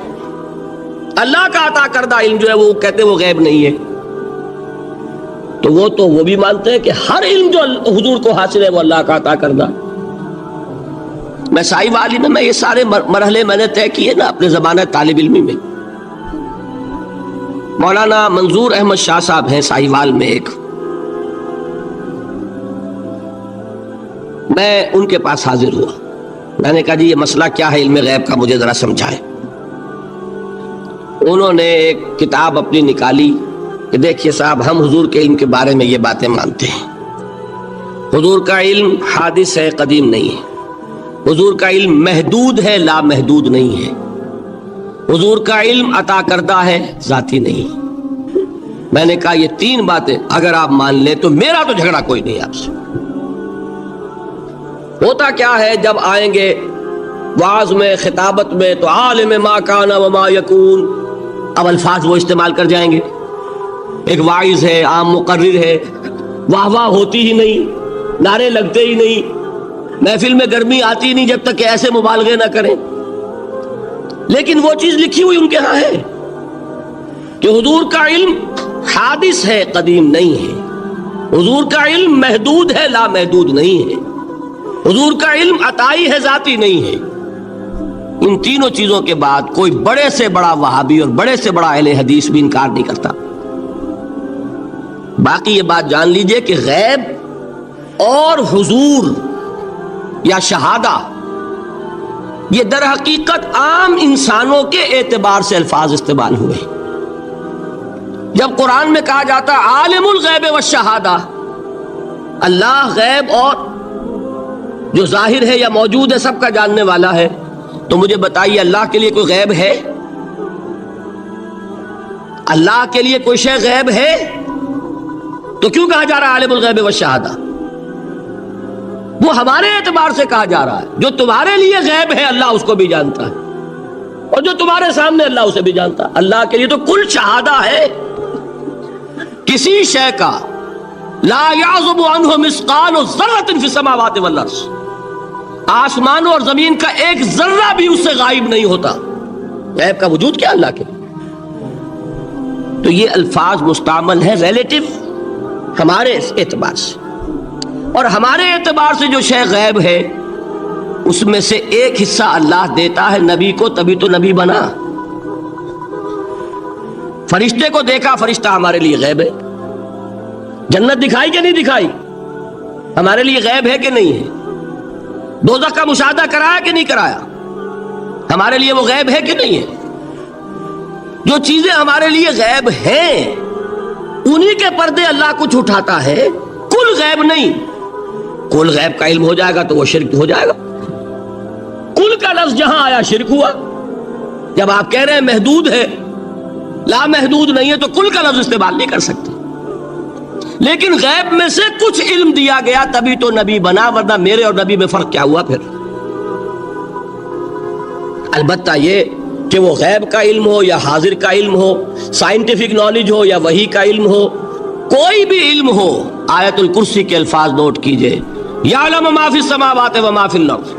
A: اللہ کا عطا کردہ علم جو ہے وہ کہتے ہیں وہ غیب نہیں ہے۔ تو وہ بھی مانتے ہیں کہ ہر علم جو حضور کو حاصل ہے وہ اللہ کا عطا کردہ۔ میں سائی والی میں یہ سارے مرحلے میں نے طے کیے نا اپنے زمانہ طالب علمی میں۔ مولانا منظور احمد شاہ صاحب ہیں سائی وال میں ایک، میں ان کے پاس حاضر ہوا۔ میں نے کہا جی یہ مسئلہ کیا ہے علم غیب کا، مجھے ذرا سمجھائیں۔ انہوں نے ایک کتاب اپنی نکالی کہ دیکھیے صاحب، ہم حضور کے علم کے بارے میں یہ باتیں مانتے ہیں۔ حضور کا علم حادث ہے، قدیم نہیں ہے۔ حضور کا علم محدود ہے، لامحدود نہیں ہے۔ حضور کا علم عطا کردہ ہے، ذاتی نہیں۔ میں نے کہا یہ تین باتیں اگر آپ مان لیں تو میرا تو جھگڑا کوئی نہیں آپ سے۔ ہوتا کیا ہے جب آئیں گے وعظ میں، خطابت میں، تو عالم ما کان وما یکون، اب الفاظ وہ استعمال کر جائیں گے۔ ایک واعظ ہے، عام مقرر ہے، واہ واہ ہوتی ہی نہیں، نعرے لگتے ہی نہیں، محفل میں گرمی آتی نہیں جب تک کہ ایسے مبالغے نہ کریں۔ لیکن وہ چیز لکھی ہوئی ان کے ہاں ہے کہ حضور کا علم حادث ہے، قدیم نہیں ہے۔ حضور کا علم محدود ہے، لامحدود نہیں ہے۔ حضور کا علم عطائی ہے، ذاتی نہیں ہے۔ ان تینوں چیزوں کے بعد کوئی بڑے سے بڑا وہابی اور بڑے سے بڑا اہل حدیث بھی انکار نہیں کرتا۔ باقی یہ بات جان لیجئے کہ غیب اور حضور یا شہادہ یہ در حقیقت عام انسانوں کے اعتبار سے الفاظ استعمال ہوئے۔ جب قرآن میں کہا جاتا عالم الغیب والشہادہ، اللہ غیب اور جو ظاہر ہے یا موجود ہے سب کا جاننے والا ہے، تو مجھے بتائیے اللہ کے لیے کوئی غیب ہے؟ اللہ کے لیے کوئی شے غیب ہے؟ تو کیوں کہا جا رہا ہے عالم الغیب والشہادہ؟ وہ ہمارے اعتبار سے کہا جا رہا ہے، جو تمہارے لیے غیب ہے اللہ اس کو بھی جانتا ہے، اور جو تمہارے سامنے اللہ اسے بھی جانتا ہے۔ اللہ کے لیے تو کل شہادہ ہے، کسی شے کا لا یعزب عنہ مثقال ذرۃ فی السماوات والارض، آسمانوں اور زمین کا ایک ذرہ بھی اس سے غائب نہیں ہوتا۔ غیب کا وجود کیا اللہ کے؟ تو یہ الفاظ مستعمل ہے ریلیٹو ہمارے اعتبار سے، اور ہمارے اعتبار سے جو شے غیب ہے اس میں سے ایک حصہ اللہ دیتا ہے نبی کو، تبھی تو نبی بنا۔ فرشتے کو دیکھا، فرشتہ ہمارے لیے غیب ہے۔ جنت دکھائی کہ نہیں دکھائی، ہمارے لیے غیب ہے کہ نہیں ہے۔ دوزخ کا مشاہدہ کرایا کہ نہیں کرایا، ہمارے لیے وہ غیب ہے کہ نہیں ہے۔ جو چیزیں ہمارے لیے غیب ہیں انہی کے پردے اللہ کچھ اٹھاتا ہے، کل غیب نہیں۔ کل غیب کا علم ہو جائے گا تو وہ شرک ہو جائے گا۔ کل کا لفظ جہاں آیا شرک ہوا۔ جب آپ کہہ رہے ہیں محدود ہے، لا محدود نہیں ہے، تو کل کا لفظ استعمال نہیں کر سکتے۔ لیکن غیب میں سے کچھ علم دیا گیا تبھی تو نبی بنا، ورنہ میرے اور نبی میں فرق کیا ہوا پھر؟ البتہ یہ کہ وہ غیب کا علم ہو یا حاضر کا علم ہو، سائنٹیفک نالج ہو یا وحی کا علم ہو، کوئی بھی علم ہو، آیت الکرسی کے الفاظ نوٹ کیجئے، یعلم ما فی السماوات و ما فی الارض،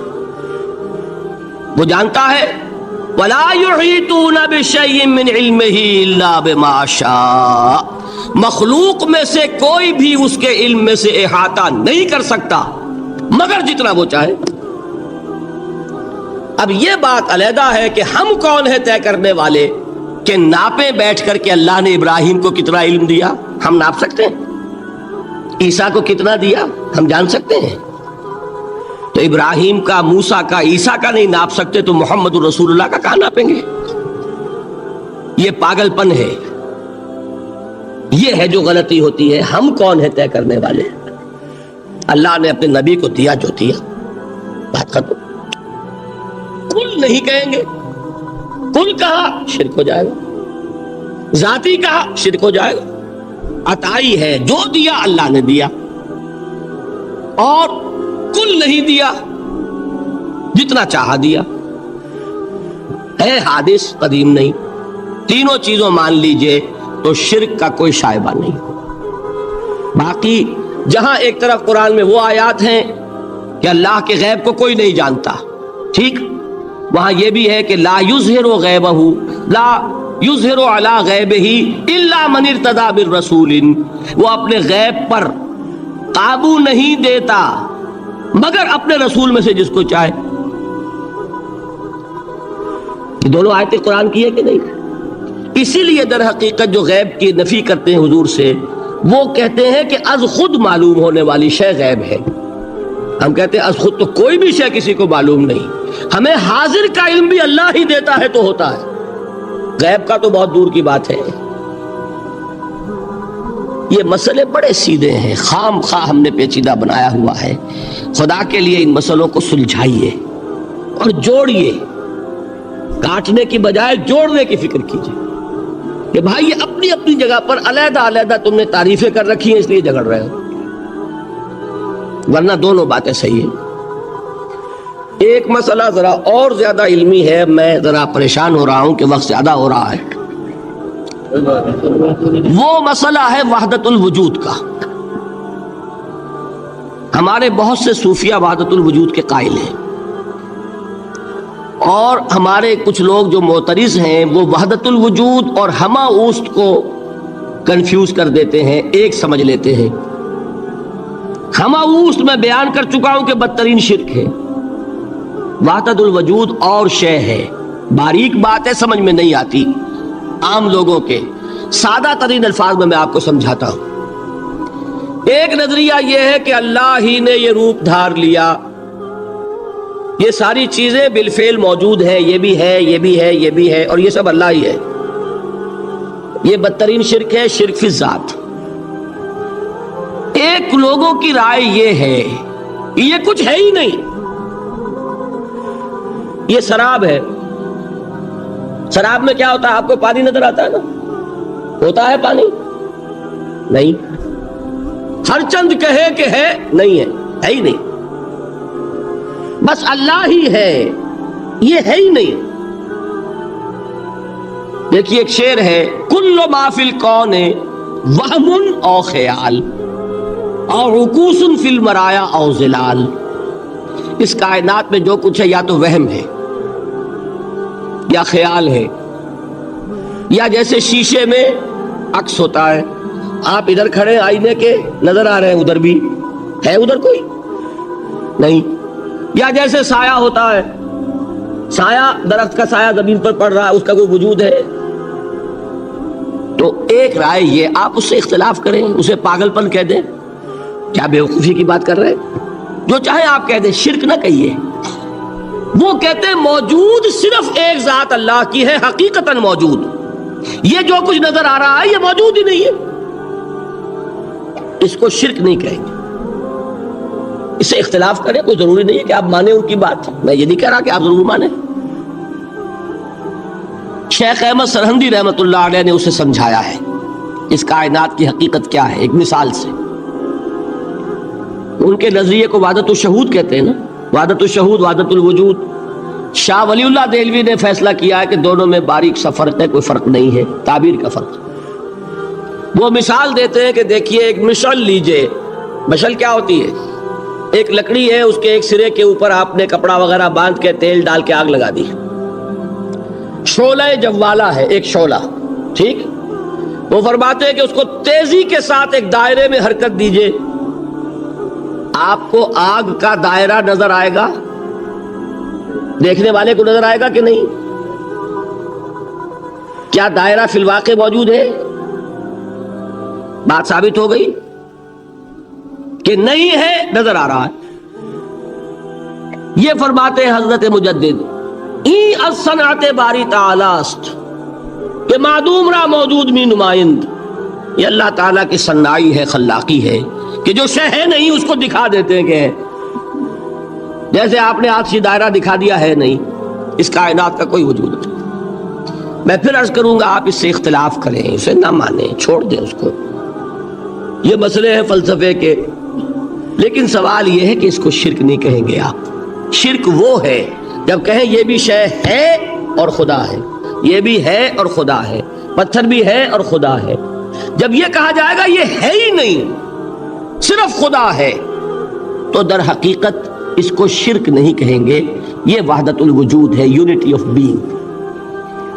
A: وہ جانتا ہے، ولا یحیطون بشیء من علمہ الا بما شاء، مخلوق میں سے کوئی بھی اس کے علم میں سے احاطہ نہیں کر سکتا مگر جتنا وہ چاہے۔ اب یہ بات علیحدہ ہے کہ ہم کون ہیں طے کرنے والے کہ ناپیں بیٹھ کر کہ اللہ نے ابراہیم کو کتنا علم دیا؟ ہم ناپ سکتے ہیں؟ عیسیٰ کو کتنا دیا ہم جان سکتے ہیں؟ تو ابراہیم کا، موسیٰ کا، عیسیٰ کا نہیں ناپ سکتے تو محمد رسول اللہ کا کہاں ناپیں گے؟ یہ پاگل پن ہے، یہ ہے جو غلطی ہوتی ہے۔ ہم کون ہیں طے کرنے والے؟ اللہ نے اپنے نبی کو دیا جو دیا، بات ختم۔ کل نہیں کہیں گے، کل کہا شرک ہو جائے گا، ذاتی کہا شرک ہو جائے گا۔ عطائی ہے، جو دیا اللہ نے دیا، اور کل نہیں دیا، جتنا چاہا دیا۔ ہے حادث، قدیم نہیں، تینوں چیزوں مان لیجئے تو شرک کا کوئی شائبہ نہیں۔ باقی جہاں ایک طرف قرآن میں وہ آیات ہیں کہ اللہ کے غیب کو کوئی نہیں جانتا، ٹھیک، وہاں یہ بھی ہے کہ لا یظہر غیبہ، لا یظہر علی غیبہ الا من ارتضی بالرسول، وہ اپنے غیب پر قابو نہیں دیتا مگر اپنے رسول میں سے جس کو چاہے۔ یہ دونوں آیتیں قرآن کی ہے کہ نہیں؟ اسی لیے در حقیقت جو غیب کی نفی کرتے ہیں حضور سے، وہ کہتے ہیں کہ از خود معلوم ہونے والی شے غیب ہے۔ ہم کہتے ہیں از خود تو کوئی بھی شے کسی کو معلوم نہیں، ہمیں حاضر کا علم بھی اللہ ہی دیتا ہے تو ہوتا ہے، غیب کا تو بہت دور کی بات ہے۔ یہ مسئلے بڑے سیدھے ہیں، خام خواہ ہم نے پیچیدہ بنایا ہوا ہے۔ خدا کے لیے ان مسئلوں کو سلجھائیے اور جوڑیے، کاٹنے کی بجائے جوڑنے کی فکر کیجیے کہ بھائی یہ اپنی اپنی جگہ پر علیحدہ علیحدہ تم نے تعریفیں کر رکھی ہیں اس لیے جھگڑ رہے ہو، ورنہ دونوں باتیں صحیح ہیں۔ ایک مسئلہ ذرا اور زیادہ علمی ہے، میں ذرا پریشان ہو رہا ہوں کہ وقت زیادہ ہو رہا ہے۔ وہ مسئلہ ہے وحدت الوجود کا۔ ہمارے بہت سے صوفیہ وحدت الوجود کے قائل ہیں، اور ہمارے کچھ لوگ جو معترض ہیں وہ وحدت الوجود اور ہمہ اوست کو کنفیوز کر دیتے ہیں، ایک سمجھ لیتے ہیں۔ ہمہ اوست میں بیان کر چکا ہوں کہ بدترین شرک ہے، وحدت الوجود اور شے ہے، باریک بات ہے، سمجھ میں نہیں آتی عام لوگوں کے، سادہ ترین الفاظ میں آپ کو سمجھاتا ہوں۔ ایک نظریہ یہ ہے کہ اللہ ہی نے یہ روپ دھار لیا، یہ ساری چیزیں بالفعل موجود ہیں، یہ بھی ہے، یہ بھی ہے، یہ بھی ہے، اور یہ سب اللہ ہی ہے۔ یہ بدترین شرک ہے، شرک فی الذات۔ ایک لوگوں کی رائے یہ ہے کہ یہ کچھ ہے ہی نہیں، یہ سراب ہے۔ سراب میں کیا ہوتا ہے؟ آپ کو پانی نظر آتا ہے نا؟ ہوتا ہے پانی؟ نہیں۔ ہر چند کہے کہ ہے، نہیں ہے، ہے ہی نہیں، بس اللہ ہی ہے، یہ ہے ہی نہیں۔ دیکھیے ایک شعر ہے، کل ما فی الکون وہم او خیال اور رکوس فی المرایا او ظلال۔ اس کائنات میں جو کچھ ہے یا تو وہم ہے یا خیال ہے، یا جیسے شیشے میں عکس ہوتا ہے، آپ ادھر کھڑے آئینے کے نظر آ رہے ہیں، ادھر بھی ہے، ادھر کوئی نہیں، یا جیسے سایہ ہوتا ہے، سایہ درخت کا سایہ زمین پر پڑ رہا ہے، اس کا کوئی وجود ہے؟ تو ایک رائے یہ، آپ اس سے اختلاف کریں، اسے پاگل پن کہہ دیں، کیا بیوقوفی کی بات کر رہے ہیں؟ جو چاہے آپ کہہ دیں، شرک نہ کہیے۔ وہ کہتے ہیں موجود صرف ایک ذات اللہ کی ہے، حقیقتاً موجود، یہ جو کچھ نظر آ رہا ہے یہ موجود ہی نہیں ہے، اس کو شرک نہیں کہیں گے۔ اس سے اختلاف کریں، کوئی ضروری نہیں ہے کہ آپ مانیں ان کی بات، میں یہ نہیں کہہ رہا کہ آپ ضرور مانیں۔ شیخ احمد سرہندی رحمۃ اللہ علیہ نے اسے سمجھایا ہے اس کائنات کی حقیقت کیا ہے، ایک مثال سے۔ ان کے نظریے کو وحدت الشہود کہتے ہیں نا، وحدت الشہود، وحدت الوجود۔ شاہ ولی اللہ دہلوی نے فیصلہ کیا ہے کہ دونوں میں باریک سا فرق ہے، کوئی فرق نہیں ہے، تعبیر کا فرق۔ وہ مثال دیتے ہیں کہ دیکھیے ایک مشعل لیجئے، مشعل کیا ہوتی ہے؟ ایک لکڑی ہے، اس کے ایک سرے کے اوپر آپ نے کپڑا وغیرہ باندھ کے تیل ڈال کے آگ لگا دی، شعلہ جوالہ ہے، ایک شعلہ، ٹھیک؟ وہ فرماتے ہیں کہ اس کو تیزی کے ساتھ ایک دائرے میں حرکت دیجئے، آپ کو آگ کا دائرہ نظر آئے گا، دیکھنے والے کو نظر آئے گا کہ نہیں؟ کیا دائرہ فی الواقع موجود ہے؟ بات ثابت ہو گئی۔ کہ نہیں ہے نظر آ رہا ہے. یہ فرماتے ہیں حضرت مجدد ای الصنعت باری تعالی است کہ معدوم را موجود می نمائند. یہ اللہ تعالیٰ کی صنائی ہے، خلاقی ہے کہ جو شے ہے نہیں اس کو دکھا دیتے ہیں کہ ہے. جیسے آپ نے آتشی دائرہ دکھا دیا ہے نہیں، اس کائنات کا کوئی وجود نہیں. میں پھر عرض کروں گا آپ اس سے اختلاف کریں، اسے نہ مانیں، چھوڑ دیں اس کو. یہ مسئلے ہیں فلسفے کے، لیکن سوال یہ ہے کہ اس کو شرک نہیں کہیں گے آپ. شرک وہ ہے جب کہیں یہ بھی شے ہے اور خدا ہے، یہ بھی ہے اور خدا ہے، پتھر بھی ہے اور خدا ہے. جب یہ کہا جائے گا یہ ہے ہی نہیں صرف خدا ہے، تو در حقیقت اس کو شرک نہیں کہیں گے، یہ وحدت الوجود ہے، یونٹی آف بینگ.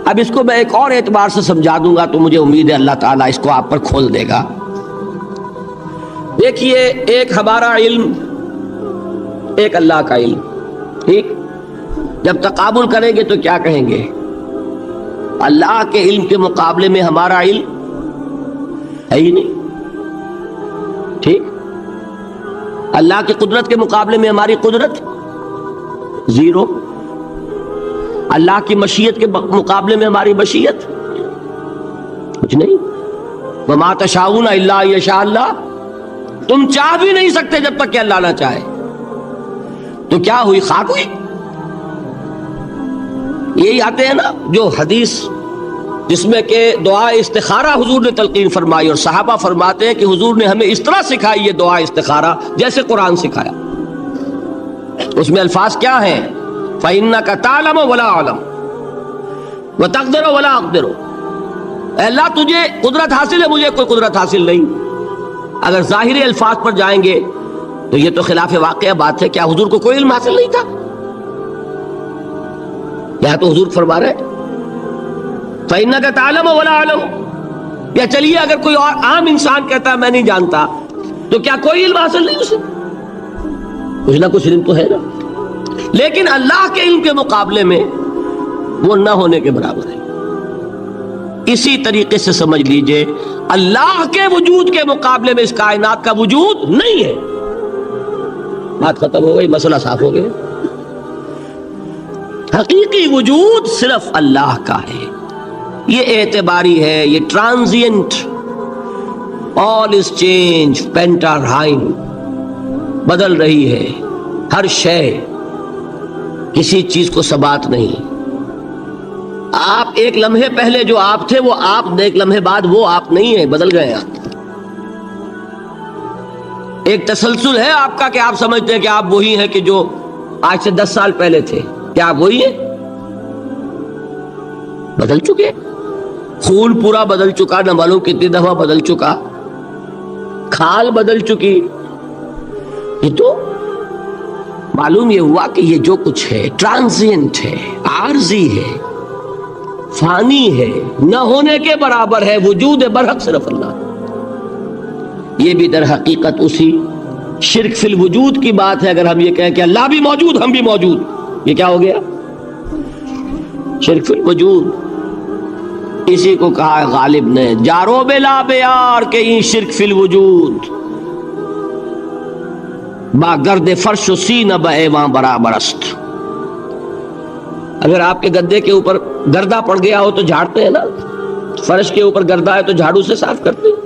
A: اب اس کو میں ایک اور اعتبار سے سمجھا دوں گا تو مجھے امید ہے اللہ تعالیٰ اس کو آپ پر کھول دے گا. دیکھیے، ایک ہمارا علم، ایک اللہ کا علم، ٹھیک؟ جب تقابل کریں گے تو کیا کہیں گے؟ اللہ کے علم کے مقابلے میں ہمارا علم ہے ہی نہیں، ٹھیک؟ اللہ کی قدرت کے مقابلے میں ہماری قدرت زیرو. اللہ کی مشیت کے مقابلے میں ہماری مشیت کچھ نہیں. وما تشاؤون الا ان یشاء اللہ، تم چاہ بھی نہیں سکتے جب تک کہ اللہ نہ چاہے. تو کیا ہوئی؟ خاک ہوئی. یہی آتے ہیں نا جو حدیث جس میں کہ دعا استخارہ حضور نے تلقین فرمائی، اور صحابہ فرماتے ہیں کہ حضور نے ہمیں اس طرح سکھائی یہ دعا استخارہ جیسے قرآن سکھایا. اس میں الفاظ کیا ہیں؟ فَإِنَّكَ تَعْلَمُ وَلَا أَعْلَمُ وَتَقْدِرُ وَلَا أَقْدِرُ. اے اللہ تجھے قدرت حاصل ہے، مجھے کوئی قدرت حاصل نہیں. اگر ظاہری الفاظ پر جائیں گے تو یہ تو خلاف واقعہ بات ہے. کیا حضور کو کوئی علم حاصل نہیں تھا؟ یہاں تو حضور فرما رہے فَإِنَّكَ تَعْلَمُ وَلَا أَعْلَمُ. یا چلیے اگر کوئی اور عام انسان کہتا ہے میں نہیں جانتا، تو کیا کوئی علم حاصل نہیں اسے؟ کچھ نہ کچھ علم تو ہے نا. لیکن اللہ کے علم کے مقابلے میں وہ نہ ہونے کے برابر ہے. اسی طریقے سے سمجھ لیجئے اللہ کے وجود کے مقابلے میں اس کائنات کا وجود نہیں ہے. بات ختم ہو گئی، مسئلہ صاف ہو گیا. حقیقی وجود صرف اللہ کا ہے. یہ اعتباری ہے، یہ ٹرانزینٹ، آل از چینج، پینٹارائم، بدل رہی ہے ہر شے، کسی چیز کو ثبات نہیں. آپ ایک لمحے پہلے جو آپ تھے وہ آپ، ایک لمحے بعد وہ آپ نہیں ہے، بدل گئے آپ. ایک تسلسل ہے آپ کا کہ آپ سمجھتے ہیں کہ آپ وہی ہیں کہ جو آج سے 10 سال پہلے تھے. کیا آپ وہی ہیں؟ بدل چکے. خون پورا بدل چکا، نہ معلوم کتنی دفعہ بدل چکا، کھال بدل چکی. یہ تو معلوم یہ ہوا کہ یہ جو کچھ ہے ٹرانزینٹ ہے، عارضی ہے، فانی ہے، نہ ہونے کے برابر ہے. وجود برحق صرف اللہ. یہ بھی در حقیقت اسی شرک فی الوجود کی بات ہے. اگر ہم یہ کہیں کہ اللہ بھی موجود ہم بھی موجود، یہ کیا ہو گیا؟ شرک فی الوجود. اسی کو کہا ہے غالب نے جارو بلا بیار کہ این شرک فی الوجود، با گرد فرش و سینہ بہ ایواں برابر است. اگر آپ کے گدے کے اوپر گردہ پڑ گیا ہو تو جھاڑتے ہیں نا، فرش کے اوپر گردہ ہے تو جھاڑو سے صاف کرتے ہیں.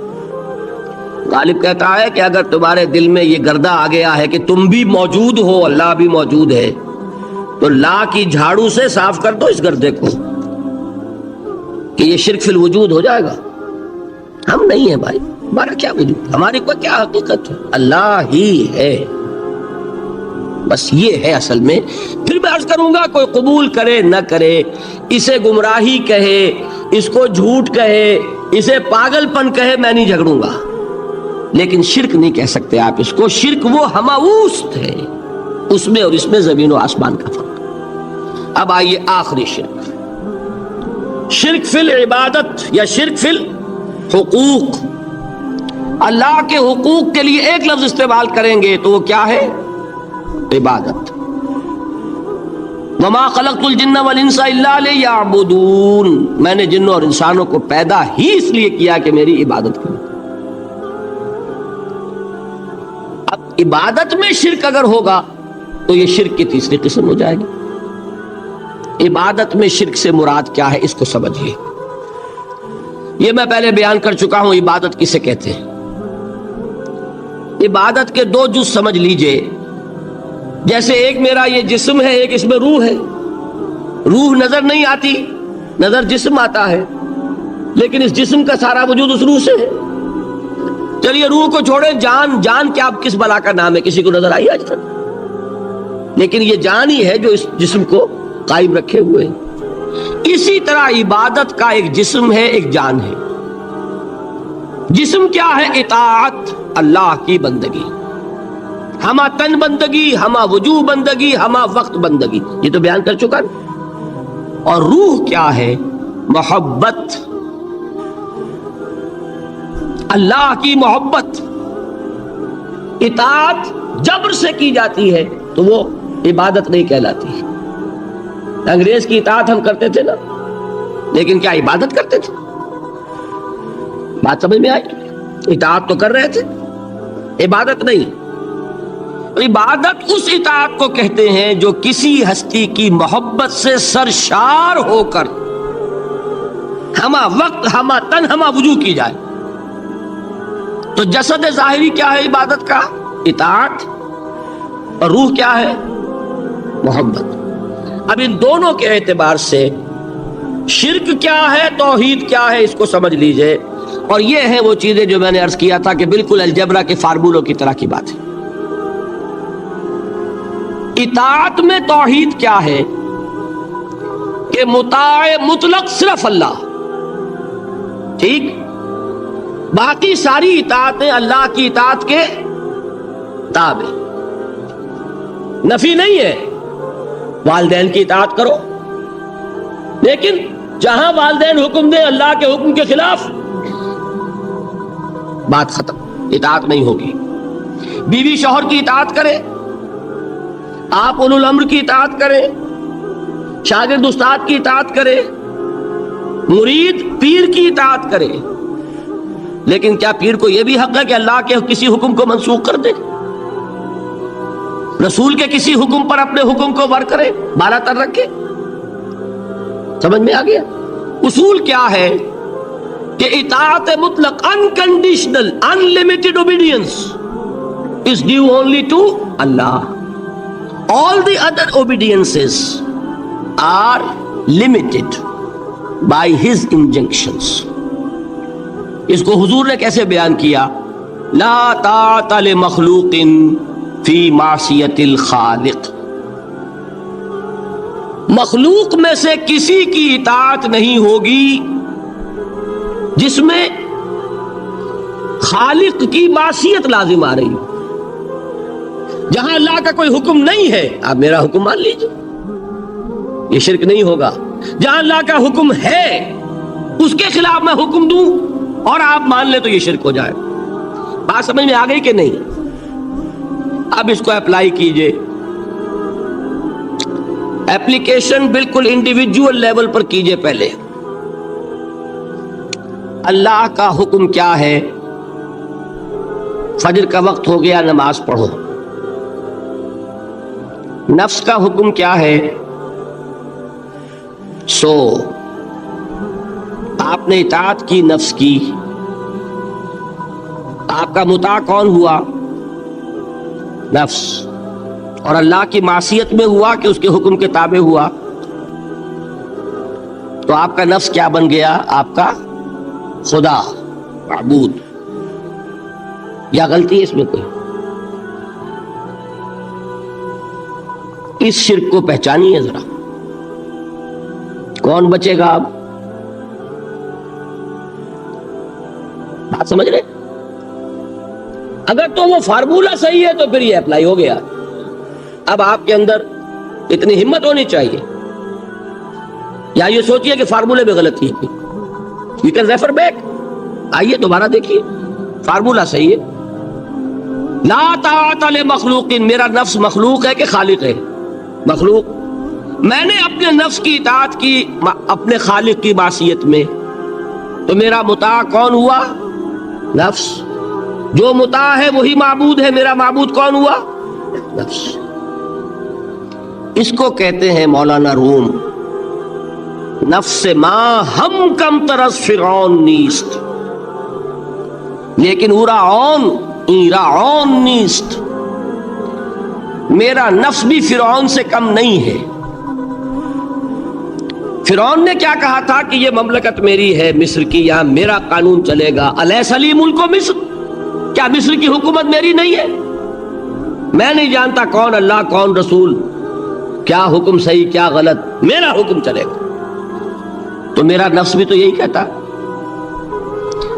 A: غالب کہتا ہے کہ اگر تمہارے دل میں یہ گردہ آ گیا ہے کہ تم بھی موجود ہو، اللہ بھی موجود ہے، تو لا کی جھاڑو سے صاف کر دو اس گردے کو، کہ یہ شرک فی الوجود ہو جائے گا. ہم نہیں ہیں بھائی، ہمارا کیا وجود، ہماری کوئی کیا حقیقت ہے؟ اللہ ہی ہے، بس یہ ہے اصل میں. پھر میں عرض کروں گا کوئی قبول کرے نہ کرے، اسے گمراہی کہے، اس کو جھوٹ کہے، اسے پاگل پن کہے، میں نہیں جھگڑوں گا. لیکن شرک نہیں کہہ سکتے آپ اس کو. شرک وہ ہماوست ہے، اس میں اور اس میں زمین و آسمان کا فرق. اب آئیے آخری شرک، شرک فی العبادت یا شرک فی الحقوق. اللہ کے حقوق کے لیے ایک لفظ استعمال کریں گے تو وہ کیا ہے؟ عبادت. وما خلقت الجن والانس الا لیعبدون. میں نے جنوں اور انسانوں کو پیدا ہی اس لیے کیا کہ میری عبادت کریں. اب عبادت میں شرک اگر ہوگا تو یہ شرک کی تیسری قسم ہو جائے گی۔ عبادت میں شرک سے مراد کیا ہے اس کو سمجھیے۔ یہ میں پہلے بیان کر چکا ہوں عبادت کسے کہتے ہیں۔ عبادت کے دو جز سمجھ لیجئے، جیسے ایک میرا یہ جسم ہے، ایک اس میں روح ہے۔ روح نظر نہیں آتی، نظر جسم آتا ہے، لیکن اس جسم کا سارا وجود اس روح سے ہے۔ چلیے روح کو چھوڑے، جان کیا کس بلا کا نام ہے، کسی کو نظر آئی آج تک؟ لیکن یہ جان ہی ہے جو اس جسم کو قائم رکھے ہوئے ہے۔ اسی طرح عبادت کا ایک جسم ہے، ایک جان ہے۔ جسم کیا ہے؟ اطاعت، اللہ کی بندگی، ہما تن بندگی، ہما وجوہ بندگی، ہما وقت بندگی، یہ تو بیان کر چکا نا۔ اور روح کیا ہے؟ محبت، اللہ کی محبت۔ اطاعت جبر سے کی جاتی ہے تو وہ عبادت نہیں کہلاتی۔ انگریز کی اطاعت ہم کرتے تھے نا، لیکن کیا عبادت کرتے تھے؟ بات سمجھ میں آئی؟ اطاعت تو کر رہے تھے، عبادت نہیں۔ عبادت اس اطاعت کو کہتے ہیں جو کسی ہستی کی محبت سے سرشار ہو کر ہما وقت، ہما تن، ہما وجوہ کی جائے۔ تو جسد ظاہری کیا ہے عبادت کا؟ اطاعت۔ اور روح کیا ہے؟ محبت۔ اب ان دونوں کے اعتبار سے شرک کیا ہے، توحید کیا ہے، اس کو سمجھ لیجئے۔ اور یہ ہیں وہ چیزیں جو میں نے عرض کیا تھا کہ بالکل الجبرا کے فارمولوں کی طرح کی بات ہے۔ اطاعت میں توحید کیا ہے کہ مطاع مطلق صرف اللہ، ٹھیک؟ باقی ساری اطاعتیں اللہ کی اطاعت کے تابع۔ نفی نہیں ہے، والدین کی اطاعت کرو، لیکن جہاں والدین حکم دیں اللہ کے حکم کے خلاف، بات ختم، اطاعت نہیں ہوگی۔ بیوی شوہر کی اطاعت کرے، آپ اولو الامر کی اطاعت کریں، شاگرد استاد کی اطاعت کرے، مرید پیر کی اطاعت کرے، لیکن کیا پیر کو یہ بھی حق ہے کہ اللہ کے کسی حکم کو منسوخ کر دے، رسول کے کسی حکم پر اپنے حکم کو ور کرے، بالا تر رکھے؟ سمجھ میں آ گیا؟ اصول کیا ہے کہ اطاعت مطلق unconditional unlimited obedience is due only to Allah. All the other obediences are limited by His injunctions. اس کو حضور نے کیسے بیان کیا؟ لا طاعت لمخلوق فی معصیت الخالق۔ مخلوق میں سے کسی کی اطاعت نہیں ہوگی جس میں خالق کی معصیت لازم آ رہی ہو۔ جہاں اللہ کا کوئی حکم نہیں ہے آپ میرا حکم مان لیجئے، یہ شرک نہیں ہوگا۔ جہاں اللہ کا حکم ہے اس کے خلاف میں حکم دوں اور آپ مان لیں تو یہ شرک ہو جائے۔ بات سمجھ میں آ گئی کہ نہیں؟ اب اس کو اپلائی کیجئے۔ ایپلیکیشن بالکل انڈیویجول لیول پر کیجئے۔ پہلے اللہ کا حکم کیا ہے؟ فجر کا وقت ہو گیا، نماز پڑھو۔ نفس کا حکم کیا ہے؟ سو۔ آپ نے اطاعت کی نفس کی، آپ کا مطاع کون ہوا؟ نفس۔ اور اللہ کی معصیت میں ہوا کہ اس کے حکم کے تابع ہوا، تو آپ کا نفس کیا بن گیا؟ آپ کا خدا، معبود۔ یا غلطی ہے اس میں کوئی؟ اس شرک کو پہچانیے ذرا، کون بچے گا اب؟ بات سمجھ رہے؟ اگر تو وہ فارمولہ صحیح ہے تو پھر یہ اپلائی ہو گیا۔ اب آپ کے اندر اتنی ہمت ہونی چاہیے، یا یہ سوچیے کہ فارمولے میں غلطی ہے، یو کین ریفر بیک، آئیے دوبارہ دیکھیے، فارمولہ صحیح ہے۔ لا طاعت لمخلوق، میرا نفس مخلوق ہے کہ خالق ہے؟ مخلوق۔ میں نے اپنے نفس کی اطاعت کی اپنے خالق کی معصیت میں، تو میرا مطاع کون ہوا؟ نفس۔ جو مطاع ہے وہی معبود ہے. میرا معبود کون ہوا؟ نفس. اس کو کہتے ہیں مولانا روم نفس ما ہم کم ترس فرعون نیست لیکن اورا عون ایرا عون نیست. میرا نفس بھی فرعون سے کم نہیں ہے. فرعون نے کیا کہا تھا کہ یہ مملکت میری ہے مصر کی, یہاں میرا قانون چلے گا. الیس لی ملک مصر, کیا مصر کی حکومت میری نہیں ہے؟ میں نہیں جانتا کون اللہ کون رسول, کیا حکم صحیح کیا غلط, میرا حکم چلے گا. تو میرا نفس بھی تو یہی کہتا,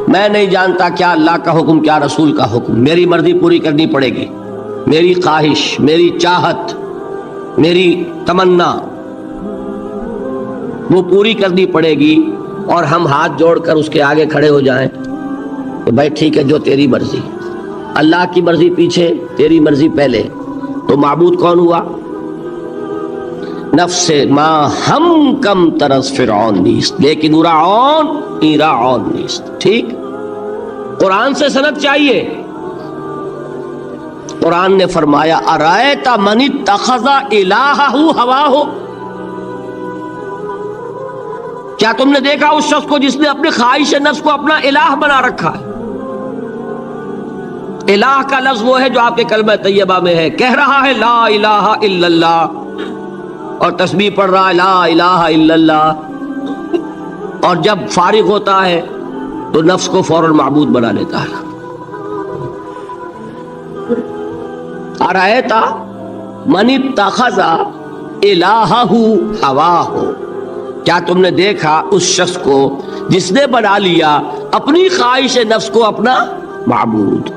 A: میں نہیں جانتا کیا اللہ کا حکم کیا رسول کا حکم, میری مرضی پوری کرنی پڑے گی, میری خواہش, میری چاہت, میری تمنا وہ پوری کرنی پڑے گی. اور ہم ہاتھ جوڑ کر اس کے آگے کھڑے ہو جائیں کہ بھائی ٹھیک ہے جو تیری مرضی, اللہ کی مرضی پیچھے تیری مرضی پہلے. تو معبود کون ہوا؟ نفس ما ہم کم ترس فرعون نیست لیکن ارعون ایرعون نیست. ٹھیک, قرآن سے سند چاہیے. قرآن نے فرمایا ارائیت من اتخذ الہہ ہواہ, کیا تم نے دیکھا اس شخص کو جس نے اپنی خواہش نفس کو اپنا الہ بنا رکھا ہے؟ الہ کا لفظ وہ ہے جو آپ کے کلمہ طیبہ میں ہے, کہہ رہا ہے لا الہ الا اللہ اور تسبیح پڑھ رہا ہے لا الہ الا اللہ, اور جب فارغ ہوتا ہے تو نفس کو فوراً معبود بنا لیتا ہے. ارائیت من اتخذ الہہ ہواہ, کیا تم نے دیکھا اس شخص کو جس نے بنا لیا اپنی خواہش نفس کو اپنا معبود؟